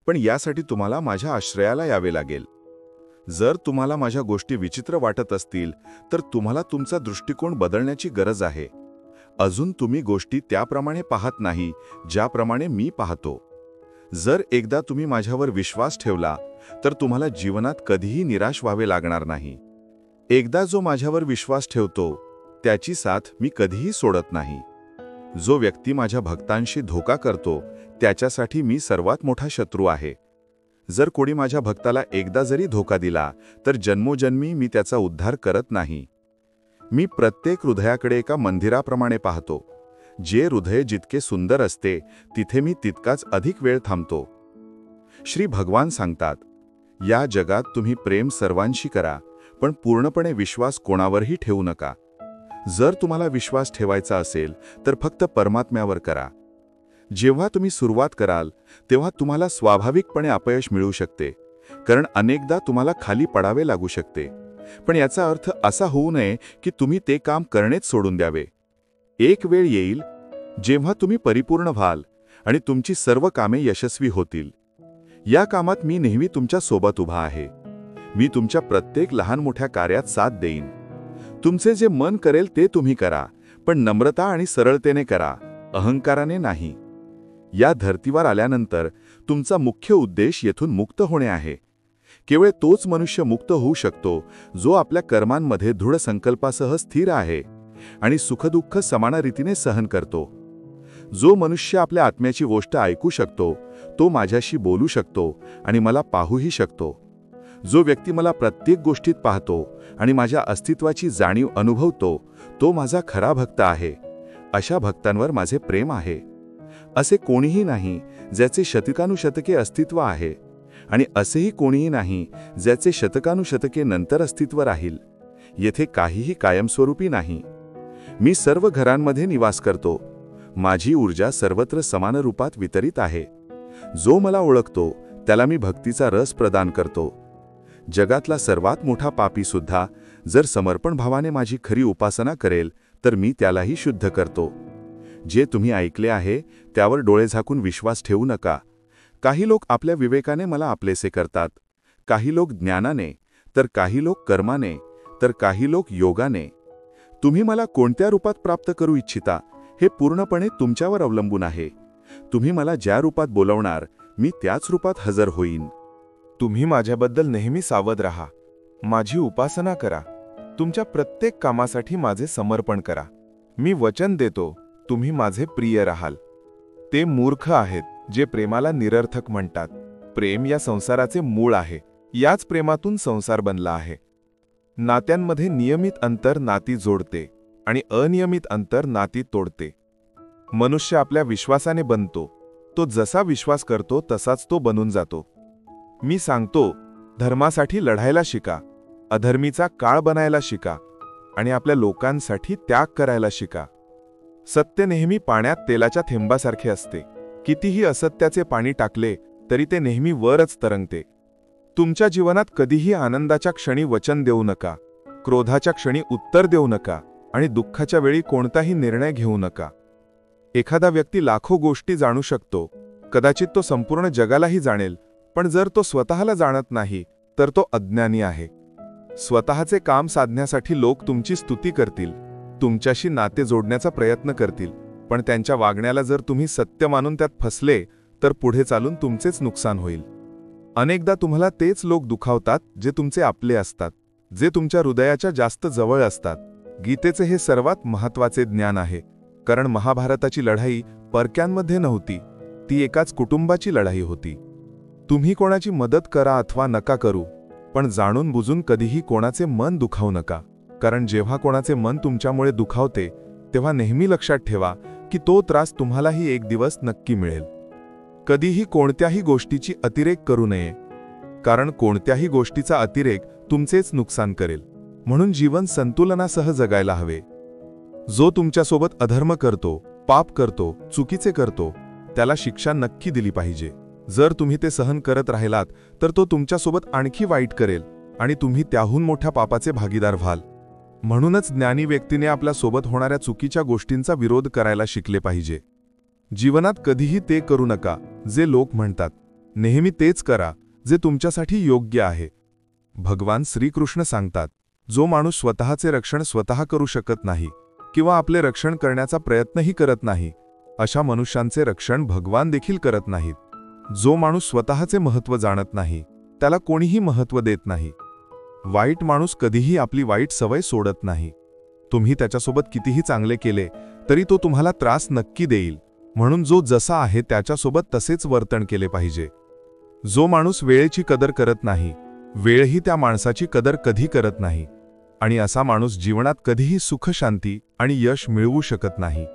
पण यासाठी तुम्हाला माझ्या आश्रयाला यावे लागेल. जर तुम्हाला माझ्या गोष्टी विचित्र वाटत असतील तर तुम्हाला तुमचा दृष्टिकोन बदलण्याची गरज आहे. अजून तुम्ही गोष्टी त्याप्रमाणे पाहत नाही ज्याप्रमाणे मी पाहतो. जर एकदा तुम्ही माझ्यावर विश्वास ठेवला तर तुम्हाला जीवनात कधीही निराश व्हावे लागणार नाही. एकदा जो माझ्यावर विश्वास ठेवतो त्याची साथ मी कधीही सोडत नाही. जो व्यक्ती माझ्या भक्तांशी धोका करतो त्याच्यासाठी मी सर्वात मोठा शत्रू आहे. जर कोणी माझ्या भक्ताला एकदा जरी धोका दिला तर जन्मोजन्मी मी त्याचा उद्धार करत नाही. मी प्रत्येक हृदयाकडे एका मंदिराप्रमाणे पाहतो. जे हृदय जितके सुंदर असते तिथे मी तितकाच अधिक वेळ थांबतो. श्री भगवान सांगतात, या जगात तुम्ही प्रेम सर्वांशी करा, पण पूर्णपणे विश्वास कोणावरही ठेवू नका. जर तुम्हाला विश्वास ठेवायचा असेल तर फक्त परमात्म्यावर करा. जेव्हा तुम्ही सुरुवात कराल तेव्हा तुम्हाला स्वाभाविकपणे अपयश मिळू शकते, कारण अनेकदा तुम्हाला खाली पडावे लागू शकते. पण याचा अर्थ असा होऊ नये की तुम्ही ते काम करणेच सोडून द्यावे. एक वेळ येईल जेव्हा तुम्ही परिपूर्ण व्हाल आणि तुमची सर्व कामे यशस्वी होतील. या कामात मी नेहमी तुमच्या सोबत उभा आहे. मी तुमच्या प्रत्येक लहान मोठ्या कार्यात साथ देईन. तुमचे जे मन करेल ते तुम्ही करा, पण नम्रता आणि सरळतेने करा, अहंकाराने नाही. या धर्तीवर आल्यानंतर तुमचा मुख्य उद्देश येथून मुक्त होणे आहे. केवळ तोच मनुष्य मुक्त होऊ शकतो जो आपल्या कर्मांमध्ये दृढ संकल्पासह स्थिर आहे आणि सुखदुःख समान रीतीने सहन करतो. जो मनुष्य आपल्या आत्म्याची गोष्ट ऐकू शकतो तो माझ्याशी बोलू शकतो आणि मला पाहूही शकतो. जो व्यक्ती मला प्रत्येक गोष्टीत पाहतो आणि माझ्या अस्तित्वाची जाणीव अनुभवतो तो माझा खरा भक्त आहे अशा भक्तांवर माझे प्रेम आहे. असे कोणीही नाही ज्याचे शतकानुशतके अस्तित्व आहे, आणि असेही कोणीही नाही ज्याचे शतकानुशतके नंतर अस्तित्व राहील. येथे काहीही कायमस्वरूपी नाही. मी सर्व घरांमध्ये निवास करतो. माझी ऊर्जा सर्वत्र समान रूपात वितरित आहे. जो मला ओळखतो त्याला मी भक्तीचा रस प्रदान करतो. जगातला सर्वात मोठा पापी सुद्धा जर समर्पण भावाने माझी खरी उपासना करेल तर मी त्यालाही शुद्ध करतो. जे तुम्ही ऐकले आहे त्यावर डोळे झाकून विश्वास ठेवू नका. काही लोक आपल्या विवेकाने मला आपलेसे करतात, काही लोक ज्ञानाने, तर काही लोक कर्माने, तर काही लोक योगाने. तुम्ही मला कोणत्या रूपात प्राप्त करू इच्छिता हे पूर्णपणे तुमच्यावर अवलंबून आहे. तुम्ही मला ज्या रूपात बोलवणार मी त्याच रूपात हजर होईन. तुम्ही माझ्याबद्दल नेहमी सावध राहा. माझी उपासना करा. तुमच्या प्रत्येक कामासाठी माझे समर्पण करा. मी वचन देतो, तुम्ही माझे प्रिय राहाल. ते मूर्ख आहेत जे प्रेमाला निरर्थक म्हणतात. प्रेम या संसाराचे मूळ आहे. याच प्रेमातून संसार बनला आहे. नात्यांमध्ये नियमित अंतर नाती जोडते आणि अनियमित अंतर नाती तोडते. मनुष्य आपल्या विश्वासाने बनतो. तो जसा विश्वास करतो तसाच तो बनून जातो. मी सांगतो, धर्मासाठी लढायला शिका, अधर्मीचा काळ बनायला शिका आणि आपल्या लोकांसाठी त्याग करायला शिका. सत्य नेहमी पाण्यात तेलाच्या थेंबासारखे असते. कितीही असत्याचे पाणी टाकले तरी ते नेहमी वरच तरंगते. तुमच्या जीवनात कधीही आनंदाच्या क्षणी वचन देऊ नका, क्रोधाच्या क्षणी उत्तर देऊ नका आणि दुःखाच्या वेळी कोणताही निर्णय घेऊ नका. एखादा व्यक्ती लाखो गोष्टी जाणू शकतो, कदाचित तो संपूर्ण जगालाही जाणेल, पण जर तो स्वतःला जाणत नाही तर तो अज्ञानी आहे. स्वतःचे काम साधण्यासाठी लोक तुमची स्तुती करतील, तुमच्याशी नाते जोडण्याचा प्रयत्न करतील, पण त्यांच्या वागण्याला जर तुम्ही सत्य मानून त्यात फसले तर पुढे चालून तुमचेच नुकसान होईल. अनेकदा तुम्हाला तेच लोक दुखावतात जे तुमचे आपले असतात, जे तुमच्या हृदयाच्या जास्त जवळ असतात. गीतेचे हे सर्वात महत्त्वाचे ज्ञान आहे, कारण महाभारताची लढाई परक्यांमध्ये नव्हती, ती एकाच कुटुंबाची लढाई होती. तुम्ही कोणाची मदत करा अथवा नका करू, पण जाणून बुजून कधीही कोणाचे मन दुखावू नका, कारण जेव्हा कोणाचे मन तुमच्यामुळे दुखावते तेव्हा नेहमी लक्षात ठेवा की तो त्रास तुम्हालाही एक दिवस नक्की मिळेल. कधीही कोणत्याही गोष्टीची अतिरेक करू नये, कारण कोणत्याही गोष्टीचा अतिरेक तुमचेच नुकसान करेल. म्हणून जीवन संतुलनासह जगायला हवे. जो तुमच्यासोबत अधर्म करतो, पाप करतो, चुकीचे करतो, त्याला शिक्षा नक्की दिली पाहिजे. जर तुम्ही ते सहन करत राहिलात तर तो तुमच्यासोबत आणखी वाईट करेल आणि तुम्ही त्याहून मोठ्या पापाचे भागीदार व्हाल. म्हणूनच ज्ञानी व्यक्तीने आपल्या सोबत होणाऱ्या चुकीच्या गोष्टींचा विरोध करायला शिकले पाहिजे. जीवनात कधीही ते करू नका जे लोक म्हणतात. नेहमी तेच करा जे तुमच्यासाठी योग्य आहे. भगवान श्रीकृष्ण सांगतात, जो माणूस स्वतःचे रक्षण स्वतः करू शकत नाही किंवा आपले रक्षण करण्याचा प्रयत्नही करत नाही, अशा मनुष्यांचे रक्षण भगवान देखील करत नाहीत. जो माणूस स्वतःचे महत्त्व जाणत नाही त्याला कोणीही महत्त्व देत नाही. वाईट माणूस कधीही आपली वाईट सवय सोडत नाही. तुम्ही त्याच्यासोबत कितीही चांगले केले तरी तो तुम्हाला त्रास नक्की देईल. म्हणून जो जसा आहे त्याच्यासोबत तसेच वर्तन केले पाहिजे. जो माणूस वेळेची कदर करत नाही, वेळही त्या माणसाची कदर कधी करत नाही, आणि असा माणूस जीवनात कधीही सुख, शांती आणि यश मिळवू शकत नाही.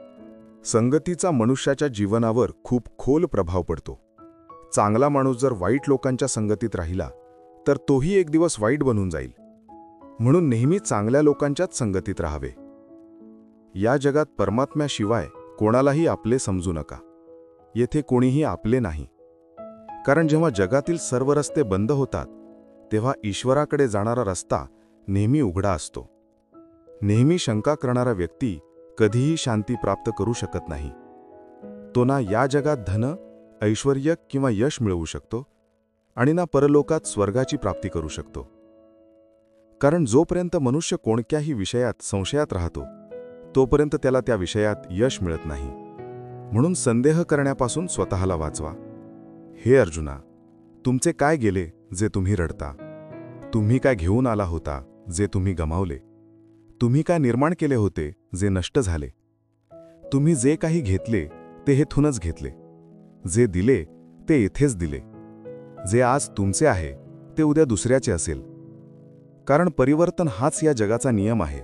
संगतीचा मनुष्याच्या जीवनावर खूप खोल प्रभाव पडतो. चांगला माणूस जर वाईट लोकांच्या संगतीत राहिला तर तोही एक दिवस वाईट बनून जाईल. म्हणून नेहमी चांगल्या लोकांच्याच संगतीत राहावे. या जगात परमात्म्याशिवाय कोणालाही आपले समजू नका. येथे कोणीही आपले नाही, कारण जेव्हा जगातील सर्व रस्ते बंद होतात तेव्हा ईश्वराकडे जाणारा रस्ता नेहमी उघडा असतो. नेहमी शंका करणारा व्यक्ती कधीही शांती प्राप्त करू शकत नाही. तो ना या जगात धन, ऐश्वर्य किंवा यश मिळवू शकतो आणि ना परलोकात स्वर्गाची प्राप्ती करू शकतो. कारण जोपर्यंत मनुष्य कोणत्याही विषयात संशयात राहतो तोपर्यंत त्याला त्या विषयात यश मिळत नाही. म्हणून संदेह करण्यापासून स्वतःला वाचवा. हे अर्जुना, तुमचे काय गेले जे तुम्ही रडता? तुम्ही काय घेऊन आला होता जे तुम्ही गमावले? तुम्ही काय निर्माण केले होते जे नष्ट झाले? तुम्ही जे काही घेतले ते हेथूनच घेतले, जे दिले ते येथेच दिले. जे आज तुमचे आहे ते उद्या दुसऱ्याचे असेल. कारण परिवर्तन हाच या जगाचा नियम आहे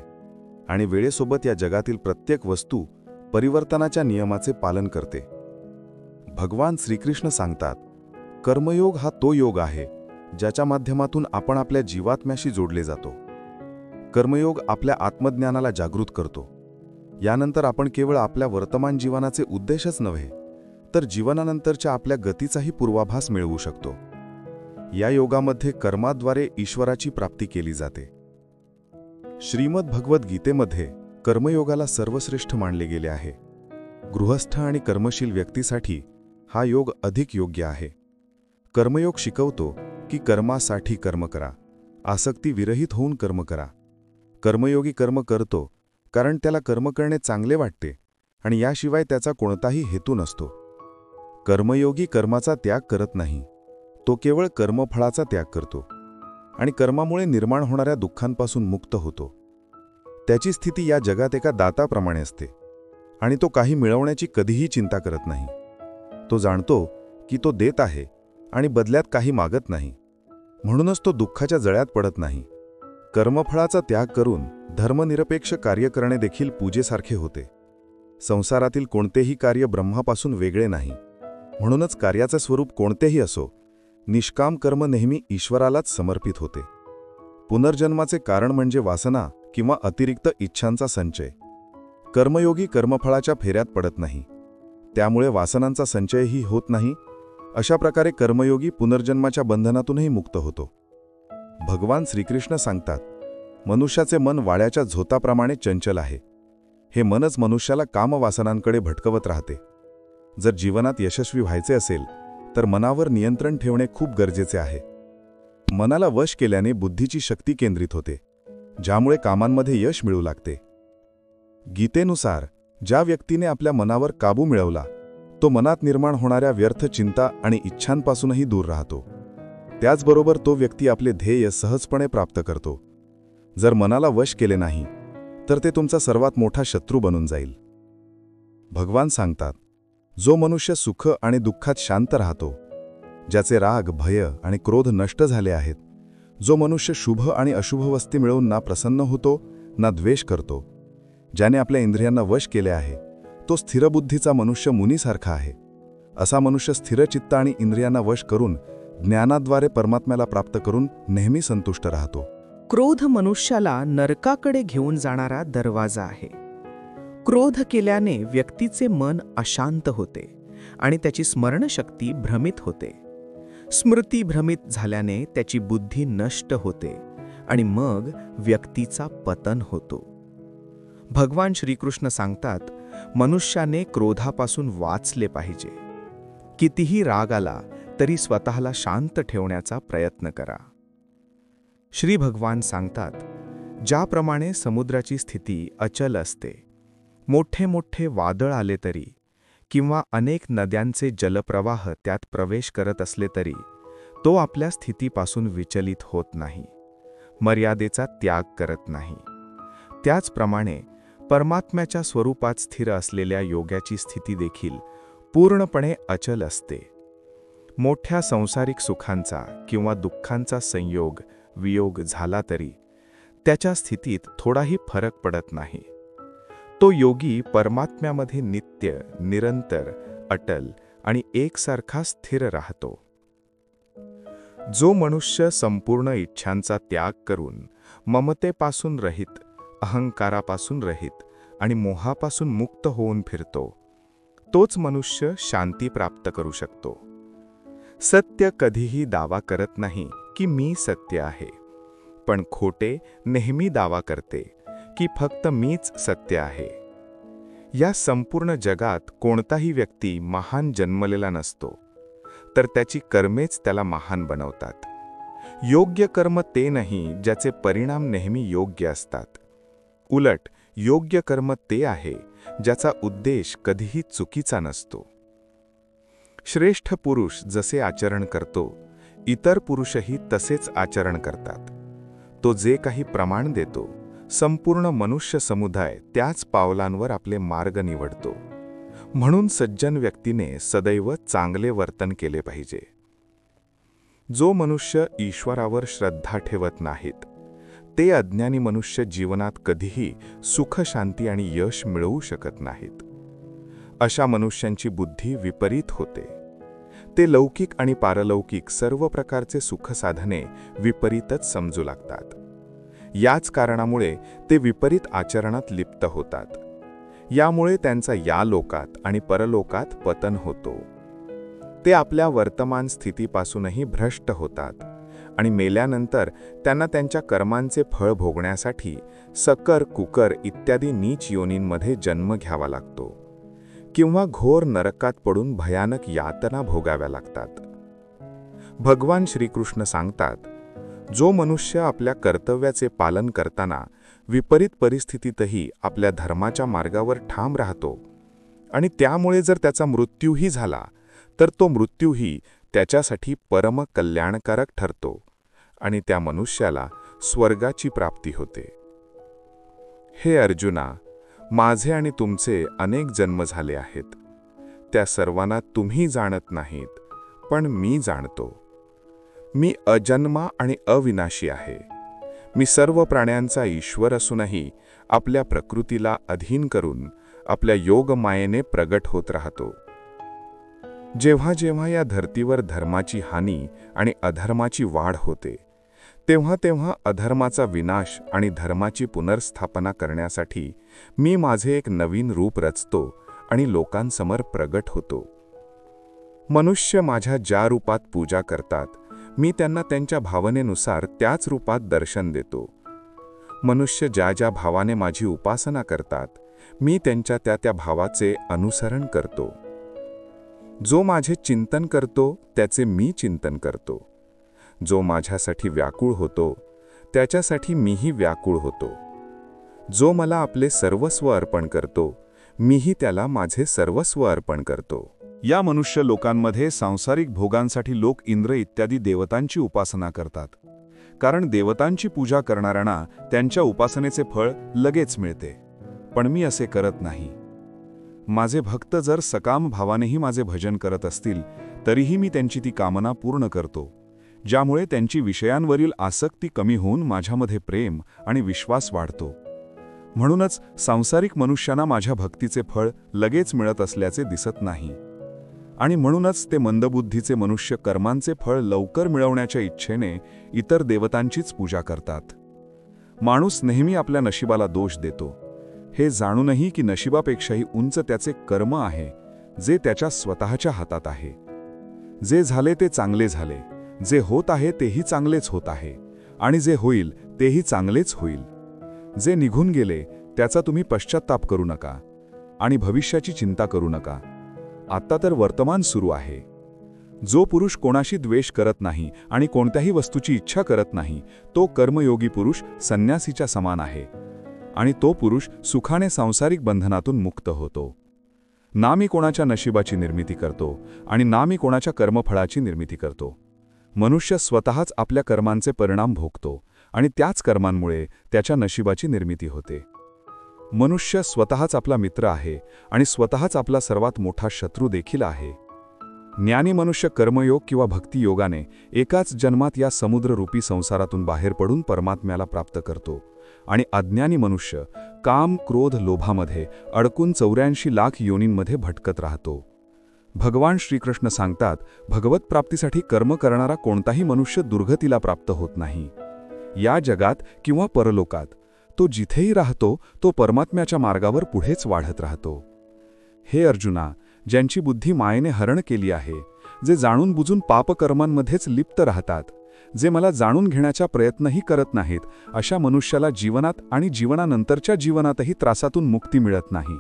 आणि वेळेसोबत या जगातील प्रत्येक वस्तू परिवर्तनाच्या नियमाचे पालन करते. भगवान श्रीकृष्ण सांगतात, कर्मयोग हा तो योग आहे ज्याच्या माध्यमातून आपण आपल्या जीवात्म्याशी जोडले जातो. कर्मयोग आपल्या आत्मज्ञानाला जागृत करतो. यानंतर आपण केवळ आपल्या वर्तमान जीवनाचे उद्देशच नव्हे, तर जीवनानंतरच्या आपल्या गतीचाही पूर्वाभास मिळवू शकतो. या योगामध्ये कर्माद्वारे ईश्वराची प्राप्ती केली जाते. श्रीमद भगवद गीतेमध्ये कर्मयोगाला सर्वश्रेष्ठ मानले गेले आहे. गृहस्थ आणि कर्मशील व्यक्तीसाठी हा योग अधिक योग्य आहे. कर्मयोग शिकवतो की कर्मासाठी कर्म करा, आसक्ती विरहित होऊन कर्म करा. कर्मयोगी कर्म करतो कारण त्याला कर्म करणे चांगले वाटते आणि याशिवाय त्याचा कोणताही हेतू नसतो. कर्मयोगी कर्माचा त्याग करत नाही, तो केवळ कर्मफळाचा त्याग करतो आणि कर्मामुळे निर्माण होणाऱ्या दुःखांपासून मुक्त होतो. त्याची स्थिती या जगात एका दाताप्रमाणे असते आणि तो काही मिळवण्याची कधीही चिंता करत नाही. तो जाणतो की तो देत आहे आणि बदल्यात काही मागत नाही, म्हणूनच तो दुःखाच्या जळ्यात पडत नाही. कर्मफळाचा त्याग करून धर्मनिरपेक्ष कार्य करणे देखील पूजेसारखे होते. संसारातील कोणतेही कार्य ब्रह्मापासून वेगळे नाही, म्हणूनच कार्याचे स्वरूप कोणतेही असो, निष्काम कर्म नेहमी ईश्वरालाच समर्पित होते. पुनर्जन्माचे कारण म्हणजे वासना किंवा अतिरिक्त इच्छांचा संचय. कर्मयोगी कर्मफळाच्या फेऱ्यात पडत नाही, त्यामुळे वासनांचा संचयही होत नाही. अशा प्रकारे कर्मयोगी पुनर्जन्माच्या बंधनातूनही मुक्त होतो. भगवान श्रीकृष्ण सांगतात, मनुष्याचे मन वाळ्याच्या झोताप्रमाणे चंचल आहे. हे मनच मनुष्याला कामवासनांकडे भटकवत राहते. जर जीवनात यशस्वी व्हायचे असेल तर मनावर नियंत्रण ठेवणे खूप गरजेचे आहे. मनाला वश केल्याने बुद्धीची शक्ती केंद्रित होते, ज्यामुळे कामांमध्ये यश मिळू लागते. गीतेनुसार ज्या व्यक्तीने आपल्या मनावर काबू मिळवला तो मनात निर्माण होणाऱ्या व्यर्थ चिंता आणि इच्छांपासूनही दूर राहतो. त्याचबरोबर तो व्यक्ती आपले ध्येय सहजपणे प्राप्त करतो. जर मनाला वश केले नाही तर ते तुमचा सर्वात मोठा शत्रू बनून जाईल. भगवान सांगतात, जो मनुष्य सुख आणि दुःखात शांत राहतो, ज्याचे राग, भय आणि क्रोध नष्ट झाले आहेत, जो मनुष्य शुभ आणि अशुभ वस्ती मिळवून ना प्रसन्न होतो ना द्वेष करतो, ज्याने आपल्या इंद्रियांना वश केले आहे, तो स्थिरबुद्धीचा मनुष्य मुनीसारखा आहे. असा मनुष्य स्थिरचित्त आणि इंद्रियांना वश करून ज्ञानाद्वारे परमात्म्याला प्राप्त करून नेहमी संतुष्ट राहतो. क्रोध मनुष्याला नरकाकडे घेऊन जाणारा दरवाजा आहे. क्रोध केल्याने व्यक्तीचे मन अशांत होते आणि त्याची स्मरणशक्ती भ्रमित होते. स्मृती भ्रमित झाल्याने त्याची बुद्धी नष्ट होते आणि मग व्यक्तीचा पतन होतो. भगवान श्रीकृष्ण सांगतात, मनुष्याने क्रोधापासून वाचले पाहिजे. कितीही राग आला तरी स्वतःला शांत ठेवण्याचा प्रयत्न करा. श्री भगवान सांगतात, ज्याप्रमाणे समुद्राची स्थिती अचल असते, मोठे मोठे वादळ आले तरी किंवा अनेक नद्यांचे जलप्रवाह त्यात प्रवेश करत असले तरी तो आपल्या स्थितीपासून विचलित होत नाही, मर्यादेचा त्याग करत नाही. त्याचप्रमाणे परमात्म्याच्या स्वरूपात स्थिर असलेल्या योग्याची स्थिती देखील पूर्णपणे अचल असते. मोठ्या सांसारिक सुखांचा किंवा दुःखांचा संयोग वियोग झाला तरी त्याच्या स्थितीत थोडाही फरक पडत नाही. तो योगी परमात्म्यामध्ये नित्य, निरंतर, अटल आणि एकसारखा स्थिर राहतो. जो मनुष्य संपूर्ण इच्छांचा त्याग करून ममतेपासून रहित, अहंकारापासून रहित आणि मोहापासून मुक्त होऊन फिरतो, तोच मनुष्य शांती प्राप्त करू शकतो. सत्य कधीही दावा करत नाही की मी सत्य आहे, पण खोटे नेहमी दावा करते की फक्त मीच सत्य आहे. या संपूर्ण जगात कोणताही व्यक्ती महान जन्मलेला नसतो, तर त्याची कर्मेच त्याला महान बनवतात. योग्य कर्म ते नाही ज्याचे परिणाम नेहमी योग्य असतात. उलट योग्य कर्म ते आहे ज्याचा उद्देश कधीही चुकीचा नसतो. श्रेष्ठ पुरुष जसे आचरण करतो, इतर पुरुषही तसेच आचरण करतात. तो जे काही प्रमाण देतो, संपूर्ण मनुष्य समुदाय त्याच पावलांवर आपले मार्ग निवडतो. म्हणून सज्जन व्यक्तीने सदैव चांगले वर्तन केले पाहिजे. जो मनुष्य ईश्वरावर श्रद्धा ठेवत नाहीत, ते अज्ञानी मनुष्य जीवनात कधीही सुख, शांती आणि यश मिळवू शकत नाहीत. अशा मनुष्यांची बुद्धी विपरीत होते. ते लौकिक आणि पारलौकिक सर्व प्रकारचे सुखसाधने विपरीतच समजू लागतात. याच कारणामुळे ते विपरीत आचरणात लिप्त होतात. यामुळे त्यांचा या लोकात आणि परलोकात पतन होतो. ते आपल्या वर्तमान स्थितीपासूनही भ्रष्ट होतात आणि मेल्यानंतर त्यांना त्यांच्या कर्मांचे फळ भोगण्यासाठी सकर, कुकर इत्यादी नीच योनींमध्ये जन्म घ्यावा लागतो किंवा घोर नरकात पडून भयानक यातना भोगाव्या लागतात. भगवान श्रीकृष्ण सांगतात, जो मनुष्य आपल्या कर्तव्याचे पालन करताना विपरीत परिस्थितीतही आपल्या धर्माच्या मार्गावर ठाम राहतो आणि त्यामुळे जर त्याचा मृत्यूही झाला तर तो मृत्यूही त्याच्यासाठी परम कल्याणकारक ठरतो आणि त्या मनुष्याला स्वर्गाची प्राप्ती होते. हे अर्जुना, माझे आणि तुमचे अनेक जन्म झाले आहेत. त्या सर्वांना तुम्ही जाणत नाहीत, पण मी जाणतो. मी अजन्मा आणि अविनाशी आहे. मी सर्व प्राण्यांचा ईश्वर असूनही आपल्या प्रकृतीला अधीन करून आपल्या योगमायेने प्रगट होत राहतो. जेव्हा जेव्हा या धर्तीवर धर्माची हानी आणि अधर्माची वाढ होते, तेव्हा तेव्हा अधर्माचा विनाश आणि धर्माची पुनर्स्थापना करण्यासाठी मी माझे एक नवीन रूप रचतो आणि लोकांसमोर प्रगट होतो. मनुष्य माझ्या ज्या रूपात पूजा करतात, मी त्यांना त्यांच्या भावनेनुसार त्याच रूपात दर्शन देतो. मनुष्य ज्या ज्या भावाने माझी उपासना करतात, मी त्यांच्या त्या त्या भावाचे अनुसरण करतो. जो माझे चिंतन करतो त्याचे मी चिंतन करतो. जो माझ्यासाठी व्याकुळ होतो त्याच्यासाठी मीही व्याकुळ होतो. जो मला आपले सर्वस्व अर्पण करतो, मीही त्याला माझे सर्वस्व अर्पण करतो. या मनुष्य लोकांमध्ये सांसारिक भोगांसाठी लोक इंद्र इत्यादी देवतांची उपासना करतात, कारण देवतांची पूजा करणाऱ्यांना त्यांच्या उपासनेचे फळ लगेच मिळते. पण मी असे करत नाही. माझे भक्त जर सकाम भावानेही माझे भजन करत असतील, तरीही मी त्यांची ती कामना पूर्ण करतो, ज्यामुळे त्यांची विषयांवरील आसक्ती कमी होऊन माझ्यामध्ये प्रेम आणि विश्वास वाढतो. म्हणूनच सांसारिक मनुष्यांना माझ्या भक्तीचे फळ लगेच मिळत असल्याचे दिसत नाही आणि म्हणूनच ते मंदबुद्धीचे मनुष्य कर्मांचे फळ लवकर मिळवण्याच्या इच्छेने इतर देवतांचीच पूजा करतात. माणूस नेहमी आपल्या नशिबाला दोष देतो, हे जाणूनही की नशिबापेक्षाही उंच त्याचे कर्म आहे, जे त्याच्या स्वतःच्या हातात आहे. जे झाले ते चांगले झाले, जे होत आहे तेही चांगलेच होत आहे आणि जे होईल तेही चांगलेच होईल. जे निघून गेले त्याचा तुम्ही पश्चात्ताप करू नका आणि भविष्याची चिंता करू नका. आत्ता तर वर्तमान सुरू आहे. जो पुरुष कोणाशी द्वेष करत नाही आणि कोणत्याही वस्तूची इच्छा करत नाही, तो कर्मयोगी पुरुष संन्यासीच्या समान आहे आणि तो पुरुष सुखाने सांसारिक बंधनातून मुक्त होतो. ना मी कोणाच्या नशिबाची निर्मिती करतो आणि ना मी कोणाच्या कर्मफळाची निर्मिती करतो. मनुष्य स्वतःच आपल्या कर्मांचे परिणाम भोगतो आणि त्याच कर्मांमुळे त्याच्या नशिबाची निर्मिती होते. मनुष्य स्वतःच आपला मित्र आहे आणि स्वतःच आपला सर्वात मोठा शत्रू देखील आहे. ज्ञानी मनुष्य कर्मयोग किंवा भक्तियोगाने एकाच जन्मात या समुद्ररूपी संसारातून बाहेर पडून परमात्म्याला प्राप्त करतो आणि अज्ञानी मनुष्य काम, क्रोध, लोभामध्ये अडकून 84 लाख योनींमध्ये भटकत राहतो. भगवान श्रीकृष्ण सांगतात, भगवत प्राप्तीसाठी कर्म करणारा कोणताही मनुष्य दुर्गतीला प्राप्त होत नाही. या जगात किंवा परलोकात तो जिथेही राहतो तो परमात्म्याच्या मार्गावर पुढेच वाढत राहतो. हे अर्जुना, ज्यांची बुद्धी मायेने हरण केली आहे, जे जाणून बुजून पापकर्मांमध्येच लिप्त राहतात, जे मला जाणून घेण्याचा प्रयत्नही करत नाहीत, अशा मनुष्याला जीवनात आणि जीवनानंतरच्या जीवनातही त्रासातून मुक्ती मिळत नाही.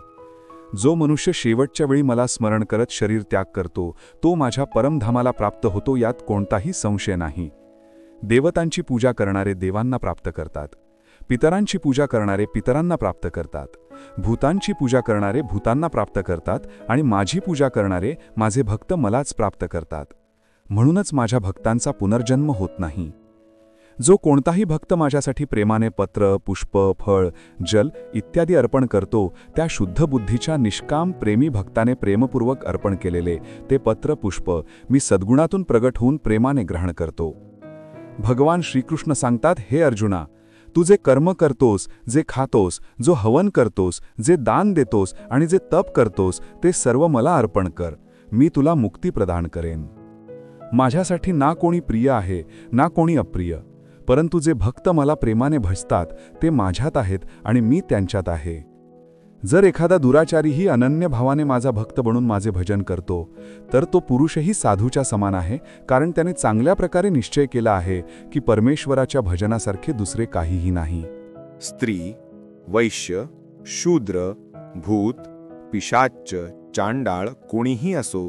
जो मनुष्य शेवटच्या वेळी मला स्मरण करत शरीर त्याग करतो, तो माझ्या परमधामाला प्राप्त होतो, यात कोणताही संशय नाही. देवतांची पूजा करणारे देवांना प्राप्त करतात, पितरांची पूजा करणारे पितरांना प्राप्त करतात, भूतांची पूजा करणारे भूतांना प्राप्त करतात आणि माझी पूजा करणारे माझे भक्त मलाच प्राप्त करतात. म्हणूनच माझ्या भक्तांचा पुनर्जन्म होत नाही. जो कोणताही भक्त माझ्यासाठी प्रेमाने पत्र, पुष्प, फळ, जल इत्यादी अर्पण करतो, त्या शुद्ध बुद्धीच्या निष्काम प्रेमी भक्ताने प्रेमपूर्वक अर्पण केलेले ते पत्र, पुष्प मी सद्गुणातून प्रगट होऊन प्रेमाने ग्रहण करतो. भगवान श्रीकृष्ण सांगतात, हे अर्जुना, तू जे कर्म करतोस, जे खातोस, जो हवन करतोस, जे दान देतोस आणि जे तप करतोस, ते सर्व मला अर्पण कर. मी तुला मुक्ती प्रदान करेन. माझ्यासाठी ना कोणी प्रिय आहे, ना कोणी अप्रिय, परंतु जे भक्त मला प्रेमाने भजतात ते माझ्यात आहेत आणि मी त्यांच्यात आहे. जर एखादा दुराचारीही अनन्य भावाने माझा भक्त बनून माझे भजन करतो, तर तो पुरुषही साधूच्या समान आहे, कारण त्याने चांगल्या प्रकारे निश्चय केला आहे की परमेश्वराच्या भजनासारखे दुसरे काहीही नाही. स्त्री, वैश्य, शूद्र, भूत, पिशाच्च, चांडाळ कोणीही असो,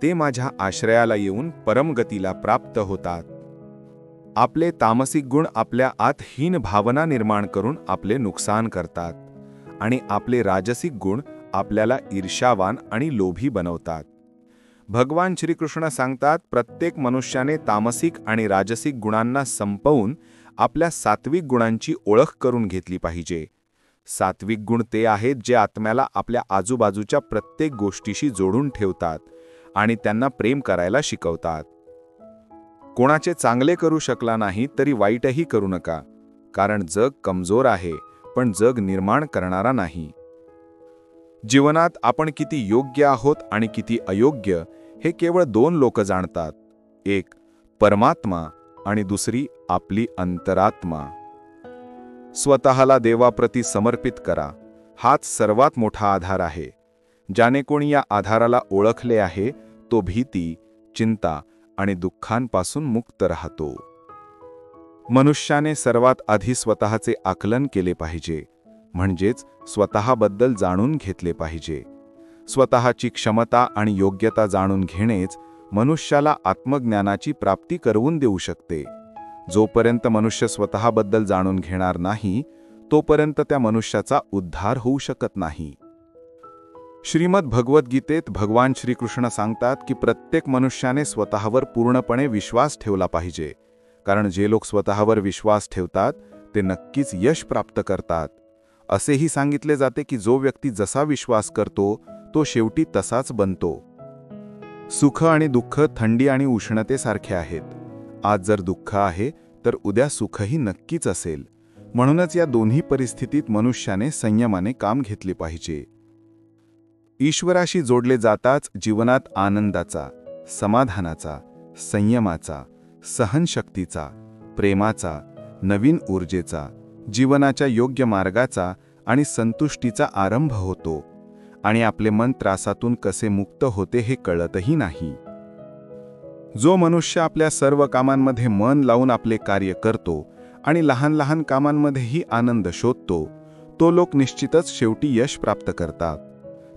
ते माझ्या आश्रयाला येऊन परमगतीला प्राप्त होतात. आपले तामसिक गुण आपल्या आत हीन भावना निर्माण करून आपले नुकसान करतात आणि आपले राजसिक गुण आपल्याला ईर्ष्यावान आणि लोभी बनवतात. भगवान श्रीकृष्ण सांगतात, प्रत्येक मनुष्याने तामसिक आणि राजसिक गुणांना संपवून आपल्या सात्विक गुणांची ओळख करून घेतली पाहिजे. सात्विक गुण ते आहेत जे आत्म्याला आपल्या आजूबाजूच्या प्रत्येक गोष्टीशी जोडून ठेवतात आणि त्यांना प्रेम करायला शिकवतात. कोणाचे चांगले करू शकला नाही तरी वाईटही करू नका, कारण जग कमजोर आहे, पण जग निर्माण करणारा नाही. जीवनात आपण किती योग्य आहोत आणि किती अयोग्य हे केवळ 2 लोक जाणतात, एक परमात्मा आणि दुसरी आपली अंतरात्मा. स्वतःला देवाप्रती समर्पित करा, हाच सर्वात मोठा आधार आहे. ज्याने कोणी या आधाराला ओळखले आहे तो भीती, चिंता आणि दुःखांपासून मुक्त राहतो. मनुष्याने सर्वात आधी स्वतःचे आकलन केले पाहिजे, म्हणजेच स्वतःबद्दल जाणून घेतले पाहिजे. स्वतःची क्षमता आणि योग्यता जाणून घेणेच मनुष्याला आत्मज्ञानाची प्राप्ती करवून देऊ शकते. जोपर्यंत मनुष्य स्वतःबद्दल जाणून घेणार नाही, तोपर्यंत त्या मनुष्याचा उद्धार होऊ शकत नाही. श्रीमद भगवद्गीतेत भगवान श्रीकृष्ण सांगतात की प्रत्येक मनुष्याने स्वतःवर पूर्णपणे विश्वास ठेवला पाहिजे, कारण जे लोक स्वतःवर विश्वास ठेवतात ते नक्कीच यश प्राप्त करतात. असेही सांगितले जाते की जो व्यक्ती जसा विश्वास करतो तो शेवटी तसाच बनतो. सुख आणि दुःख थंडी आणि उष्णतेसारखे आहेत. आज जर दुःख आहे तर उद्या सुखही नक्कीच असेल. म्हणूनच या दोन्ही परिस्थितीत मनुष्याने संयमाने काम घेतले पाहिजे. ईश्वराशी जोडले जाताच जीवनात आनंदाचा, समाधानाचा, संयमाचा, सहनशक्तीचा, प्रेमाचा, नवीन ऊर्जेचा, जीवनाच्या योग्य मार्गाचा आणि संतुष्टीचा आरंभ होतो आणि आपले मन त्रासातून कसे मुक्त होते हे कळतही नाही. जो मनुष्य आपल्या सर्व कामांमध्ये मन लावून आपले कार्य करतो आणि लहान लहान कामांमध्येही आनंद शोधतो, तो लोक निश्चितच शेवटी यश प्राप्त करतात.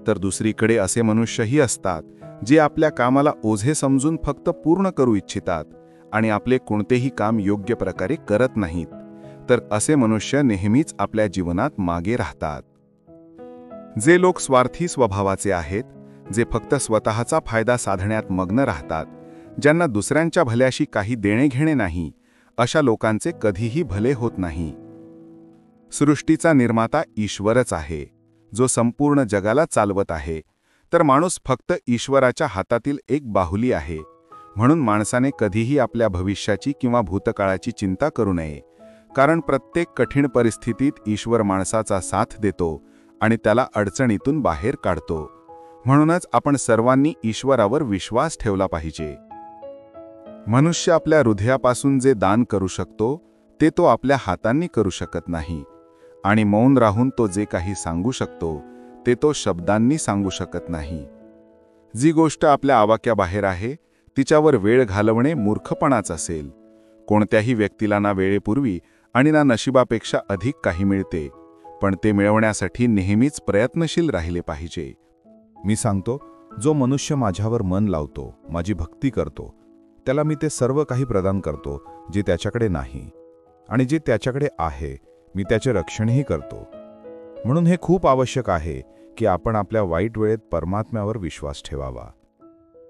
तर दुसरीकडे असे मनुष्यही असतात जे आपल्या कामाला ओझे समजून फक्त पूर्ण करू इच्छितात आणि आपले कोणतेही काम योग्य प्रकारे करत नाहीत. तर असे मनुष्य नेहमीच आपल्या जीवनात मागे राहतात. जे लोक स्वार्थी स्वभावाचे आहेत, जे फक्त स्वतःचा फायदा साधण्यात मग्न राहतात, ज्यांना दुसऱ्यांच्या भल्याशी काही देणे घेणे नाही, अशा लोकांचे कधीही भले होत नाही. सृष्टीचा निर्माता ईश्वरच आहे, जो संपूर्ण जगाला चालवत आहे. तर माणूस फक्त ईश्वराच्या हातातील एक बाहुली आहे. म्हणून माणसाने कधीही आपल्या भविष्याची किंवा भूतकाळाची चिंता करू नये, कारण प्रत्येक कठीण परिस्थितीत ईश्वर माणसाचा साथ देतो आणि त्याला अडचणीतून बाहेर काढतो. म्हणूनच आपण सर्वांनी ईश्वरावर विश्वास ठेवला पाहिजे. मनुष्य आपल्या हृदयापासून जे दान करू शकतो ते तो आपल्या हातांनी करू शकत नाही, आणि मौन राहून तो जे काही सांगू शकतो ते तो शब्दांनी सांगू शकत नाही. जी गोष्ट आपल्या आवाक्याबाहेर आहे तिच्यावर वेळ घालवणे मूर्खपणाच असेल. कोणत्याही व्यक्तीला ना वेळेपूर्वी आणि ना नशिबापेक्षा अधिक काही मिळते, पण ते मिळवण्यासाठी नेहमीच प्रयत्नशील राहिले पाहिजे. मी सांगतो, जो मनुष्य माझ्यावर मन लावतो, माझी भक्ती करतो, त्याला मी ते सर्व काही प्रदान करतो जे त्याच्याकडे नाही, आणि जे त्याच्याकडे आहे मी त्याचे रक्षणही करतो. म्हणून हे खूप आवश्यक आहे की आपण आपल्या वाईट वेळेत परमात्म्यावर विश्वास ठेवावा.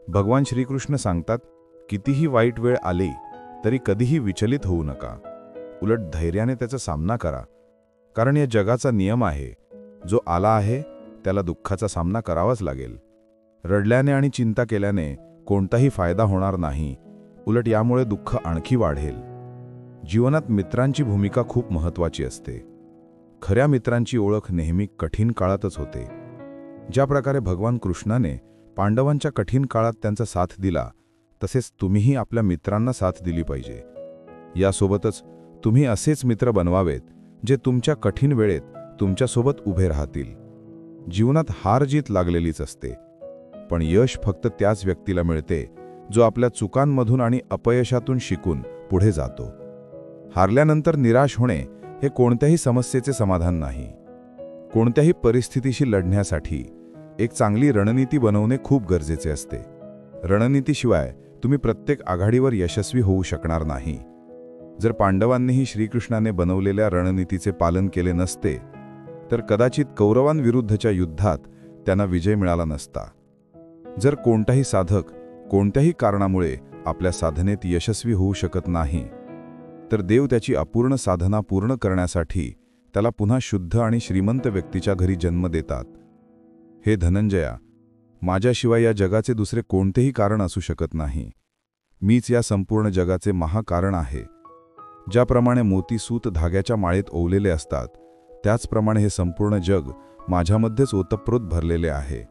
भगवान श्रीकृष्ण सांगतात, कितीही वाईट वेळ आली तरी कधीही विचलित होऊ नका. उलट धैर्याने त्याचा सामना करा, कारण या जगाचा नियम आहे, जो आला आहे त्याला दुःखाचा सामना करावाच लागेल. रडल्याने आणि चिंता केल्याने कोणताही फायदा होणार नाही, उलट यामुळे दुःख आणखी वाढेल. जीवनात मित्रांची भूमिका खूप महत्त्वाची असते. खऱ्या मित्रांची ओळख नेहमी कठीण काळातच होते. ज्या प्रकारे भगवान कृष्णाने पांडवांच्या कठीण काळात त्यांचा साथ दिला, तसेच तुम्हीही आपल्या मित्रांना साथ दिली पाहिजे. यासोबतच तुम्ही असेच मित्र बनवावेत जे तुमच्या कठीण वेळेत तुमच्यासोबत उभे राहतील. जीवनात हार जीत लागलेलीच असते, पण यश फक्त त्याच व्यक्तीला मिळते जो आपल्या चुकांमधून आणि अपयशातून शिकून पुढे जातो. हारल्यानंतर निराश होणे हे कोणत्याही समस्येचे समाधान नाही. कोणत्याही परिस्थितीशी लढण्यासाठी एक चांगली रणनीती बनवणे खूप गरजेचे असते. रणनीतीशिवाय तुम्ही प्रत्येक आघाडीवर यशस्वी होऊ शकणार नाही. जर पांडवांनीही श्रीकृष्णाने बनवलेल्या रणनीतीचे पालन केले नसते, तर कदाचित कौरवांविरुद्धच्या युद्धात त्यांना विजय मिळाला नसता. जर कोणताही साधक कोणत्याही कारणामुळे आपल्या साधनेत यशस्वी होऊ शकत नाही, तर देव त्याची अपूर्ण साधना पूर्ण करण्यासाठी त्याला पुन्हा शुद्ध आणि श्रीमंत व्यक्तीच्या घरी जन्म देतात. हे धनंजया, माझ्याशिवाय या जगाचे दुसरे कोणतेही कारण असू शकत नाही. मीच या संपूर्ण जगाचे महाकारण आहे. ज्याप्रमाणे मोती सूत धाग्याच्या माळेत ओवलेले असतात, त्याचप्रमाणे हे संपूर्ण जग माझ्यामध्येच ओतप्रोत भरलेले आहे.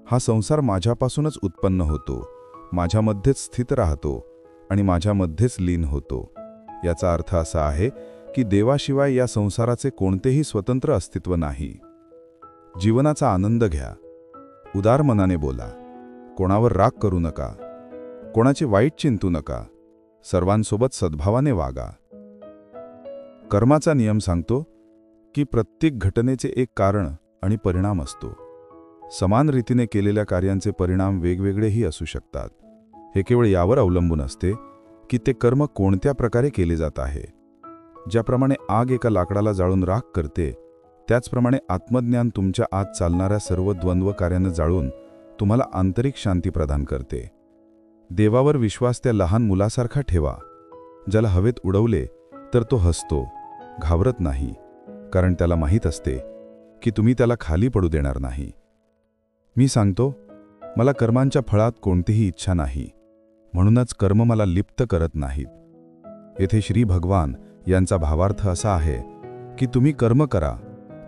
हा संसार माझ्यापासूनच उत्पन्न होतो, माझ्यामध्येच स्थित राहतो आणि माझ्यामध्येच लीन होतो. याचा अर्थ असा आहे की देवाशिवाय या संसाराचे कोणतेही स्वतंत्र अस्तित्व नाही. जीवनाचा आनंद घ्या, उदार मनाने बोला, कोणावर राग करू नका, कोणाचे वाईट चिंतू नका, सर्वांसोबत सद्भावाने वागा. कर्माचा नियम सांगतो की प्रत्येक घटनेचे एक कारण आणि परिणाम असतो. समान रीतीने केलेल्या कार्यांचे परिणाम वेगवेगळेही असू शकतात. हे केवळ यावर अवलंबून असते की ते कर्म कोणत्या प्रकारे केले जात आहे. ज्याप्रमाणे आग एका लाकडाला जाळून राख करते, त्याचप्रमाणे आत्मज्ञान तुमच्या आत चालणाऱ्या सर्व द्वंद्व कार्यांना जाळून तुम्हाला आंतरिक शांती प्रदान करते. देवावर विश्वास त्या लहान मुलासारखा ठेवा, ज्याला हवेत उडवले तर तो हसतो, घाबरत नाही, कारण त्याला माहीत असते की तुम्ही त्याला खाली पडू देणार नाही. मी सांगतो, मला कर्मांच्या फळात कोणतीही इच्छा नाही, म्हणूनच कर्म मला लिप्त करत नाहीत. येथे श्री भगवान यांचा भावार्थ असा आहे की तुम्ही कर्म करा,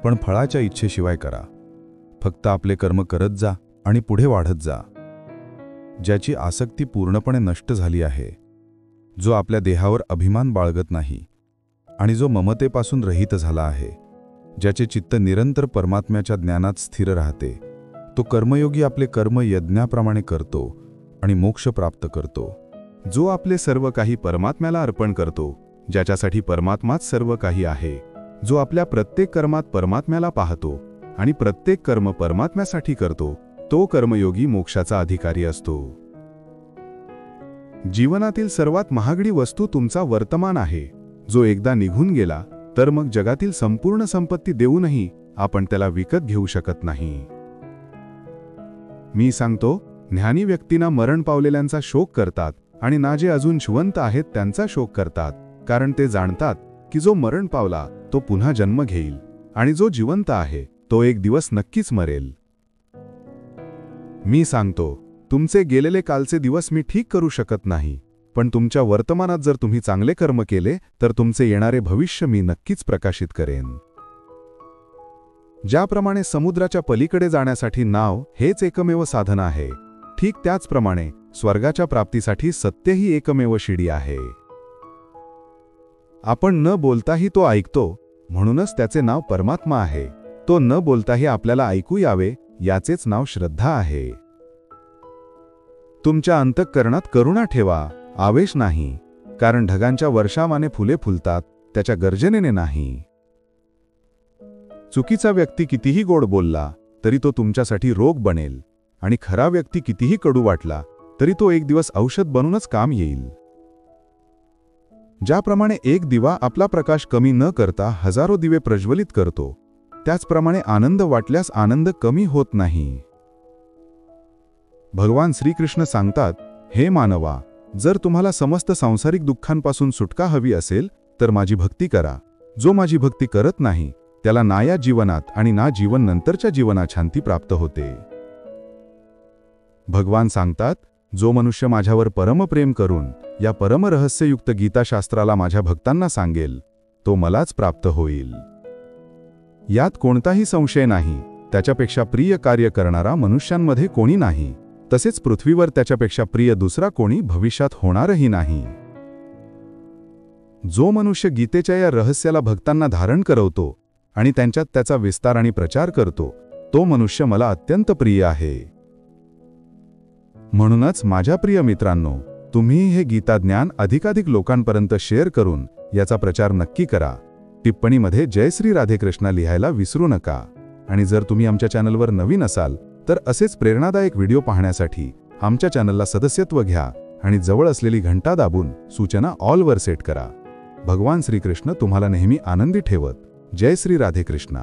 पण फळाच्या इच्छेशिवाय करा. फक्त आपले कर्म करत जा आणि पुढे वाढत जा. ज्याची आसक्ती पूर्णपणे नष्ट झाली आहे, जो आपल्या देहावर अभिमान बाळगत नाही आणि जो ममतेपासून रहित झाला आहे, ज्याचे चित्त निरंतर परमात्म्याच्या ज्ञानात स्थिर राहते, तो कर्मयोगी आपले कर्म यज्ञाप्रमाणे करतो आणि मोक्ष प्राप्त करतो. जो आपले सर्व काही परमात्म्याला अर्पण करतो, ज्याच्यासाठी परमात्माच सर्व काही आहे, जो आपल्या प्रत्येक कर्मात परमात्म्याला पाहतो आणि प्रत्येक कर्म परमात्म्यासाठी करतो, तो कर्मयोगी मोक्षाचा अधिकारी असतो. जीवनातील सर्वात महागडी वस्तू तुमचा वर्तमान आहे. जो एकदा निघून गेला तर मग जगातील संपूर्ण संपत्ती देऊनही आपण त्याला विकत घेऊ शकत नाही. मी सांगतो, ज्ञानी व्यक्तींना मरण पावलेल्यांचा शोक करतात आणि ना जे अजून जिवंत आहेत त्यांचा शोक करतात, कारण ते जाणतात की जो मरण पावला तो पुन्हा जन्म घेईल आणि जो जिवंत आहे तो एक दिवस नक्कीच मरेल. मी सांगतो, तुमचे गेलेले कालचे दिवस मी ठीक करू शकत नाही, पण तुमच्या वर्तमानात जर तुम्ही चांगले कर्म केले तर तुमचे येणारे भविष्य मी नक्कीच प्रकाशित करेन. ज्याप्रमाणे समुद्राच्या पलीकडे जाण्यासाठी नाव हेच एकमेव साधन आहे, ठीक त्याचप्रमाणे स्वर्गाच्या प्राप्तीसाठी सत्य ही एकमेव शिडी आहे. आपण न बोलताही तो ऐकतो, म्हणूनच त्याचे नाव परमात्मा आहे. तो न बोलताही आपल्याला ऐकू यावे, याचेच नाव श्रद्धा आहे. तुमच्या अंतःकरणात करुणा ठेवा, आवेश नाही, कारण ढगांच्या वर्षावाने फुले फुलतात, त्याच्या गर्जनेने नाही. चुकीचा व्यक्ती कितीही गोड बोलला तरी तो तुमच्यासाठी रोग बनेल, आणि खरा व्यक्ती कितीही कडू वाटला तरी तो एक दिवस औषध बनूनच काम येईल. ज्याप्रमाणे एक दिवा आपला प्रकाश कमी न करता हजारो दिवे प्रज्वलित करतो, त्याचप्रमाणे आनंद वाटल्यास आनंद कमी होत नाही. भगवान श्रीकृष्ण सांगतात, हे मानवा, जर तुम्हाला समस्त सांसारिक दुःखांपासून सुटका हवी असेल तर माझी भक्ती करा. जो माझी भक्ती करत नाही त्याला ना या जीवनात आणि ना जीवन नंतरच्या जीवनात शांती प्राप्त होते. भगवान सांगतात, जो मनुष्य माझ्यावर परमप्रेम करून या परमरहस्ययुक्त गीताशास्त्राला माझ्या भक्तांना सांगेल तो मलाच प्राप्त होईल. यात कोणताही संशय नाही. त्याच्यापेक्षा प्रिय कार्य करणारा मनुष्यांमध्ये कोणी नाही. तसेच पृथ्वीवर त्याच्यापेक्षा प्रिय दुसरा कोणी भविष्यात होणारही नाही. जो मनुष्य गीतेच्या या रहस्याला भक्तांना धारण करवतो आणि त्यांच्यात त्याचा विस्तार आणि प्रचार करतो तो मनुष्य मला अत्यंत प्रिय आहे. म्हणूनच माझ्या प्रिय मित्रांनो, तुम्ही हे गीताज्ञान अधिकाधिक लोकांपर्यंत शेअर करून याचा प्रचार नक्की करा. टिप्पणीमध्ये जय श्री राधेकृष्ण लिहायला विसरू नका. आणि जर तुम्ही आमच्या चॅनलवर नवीन असाल तर असेच प्रेरणादायक व्हिडिओ पाहण्यासाठी आमच्या चॅनलला सदस्यत्व घ्या आणि जवळ असलेली घंटा दाबून सूचना ऑलवर सेट करा. भगवान श्रीकृष्ण तुम्हाला नेहमी आनंदी ठेवत. जय श्री राधेकृष्ण.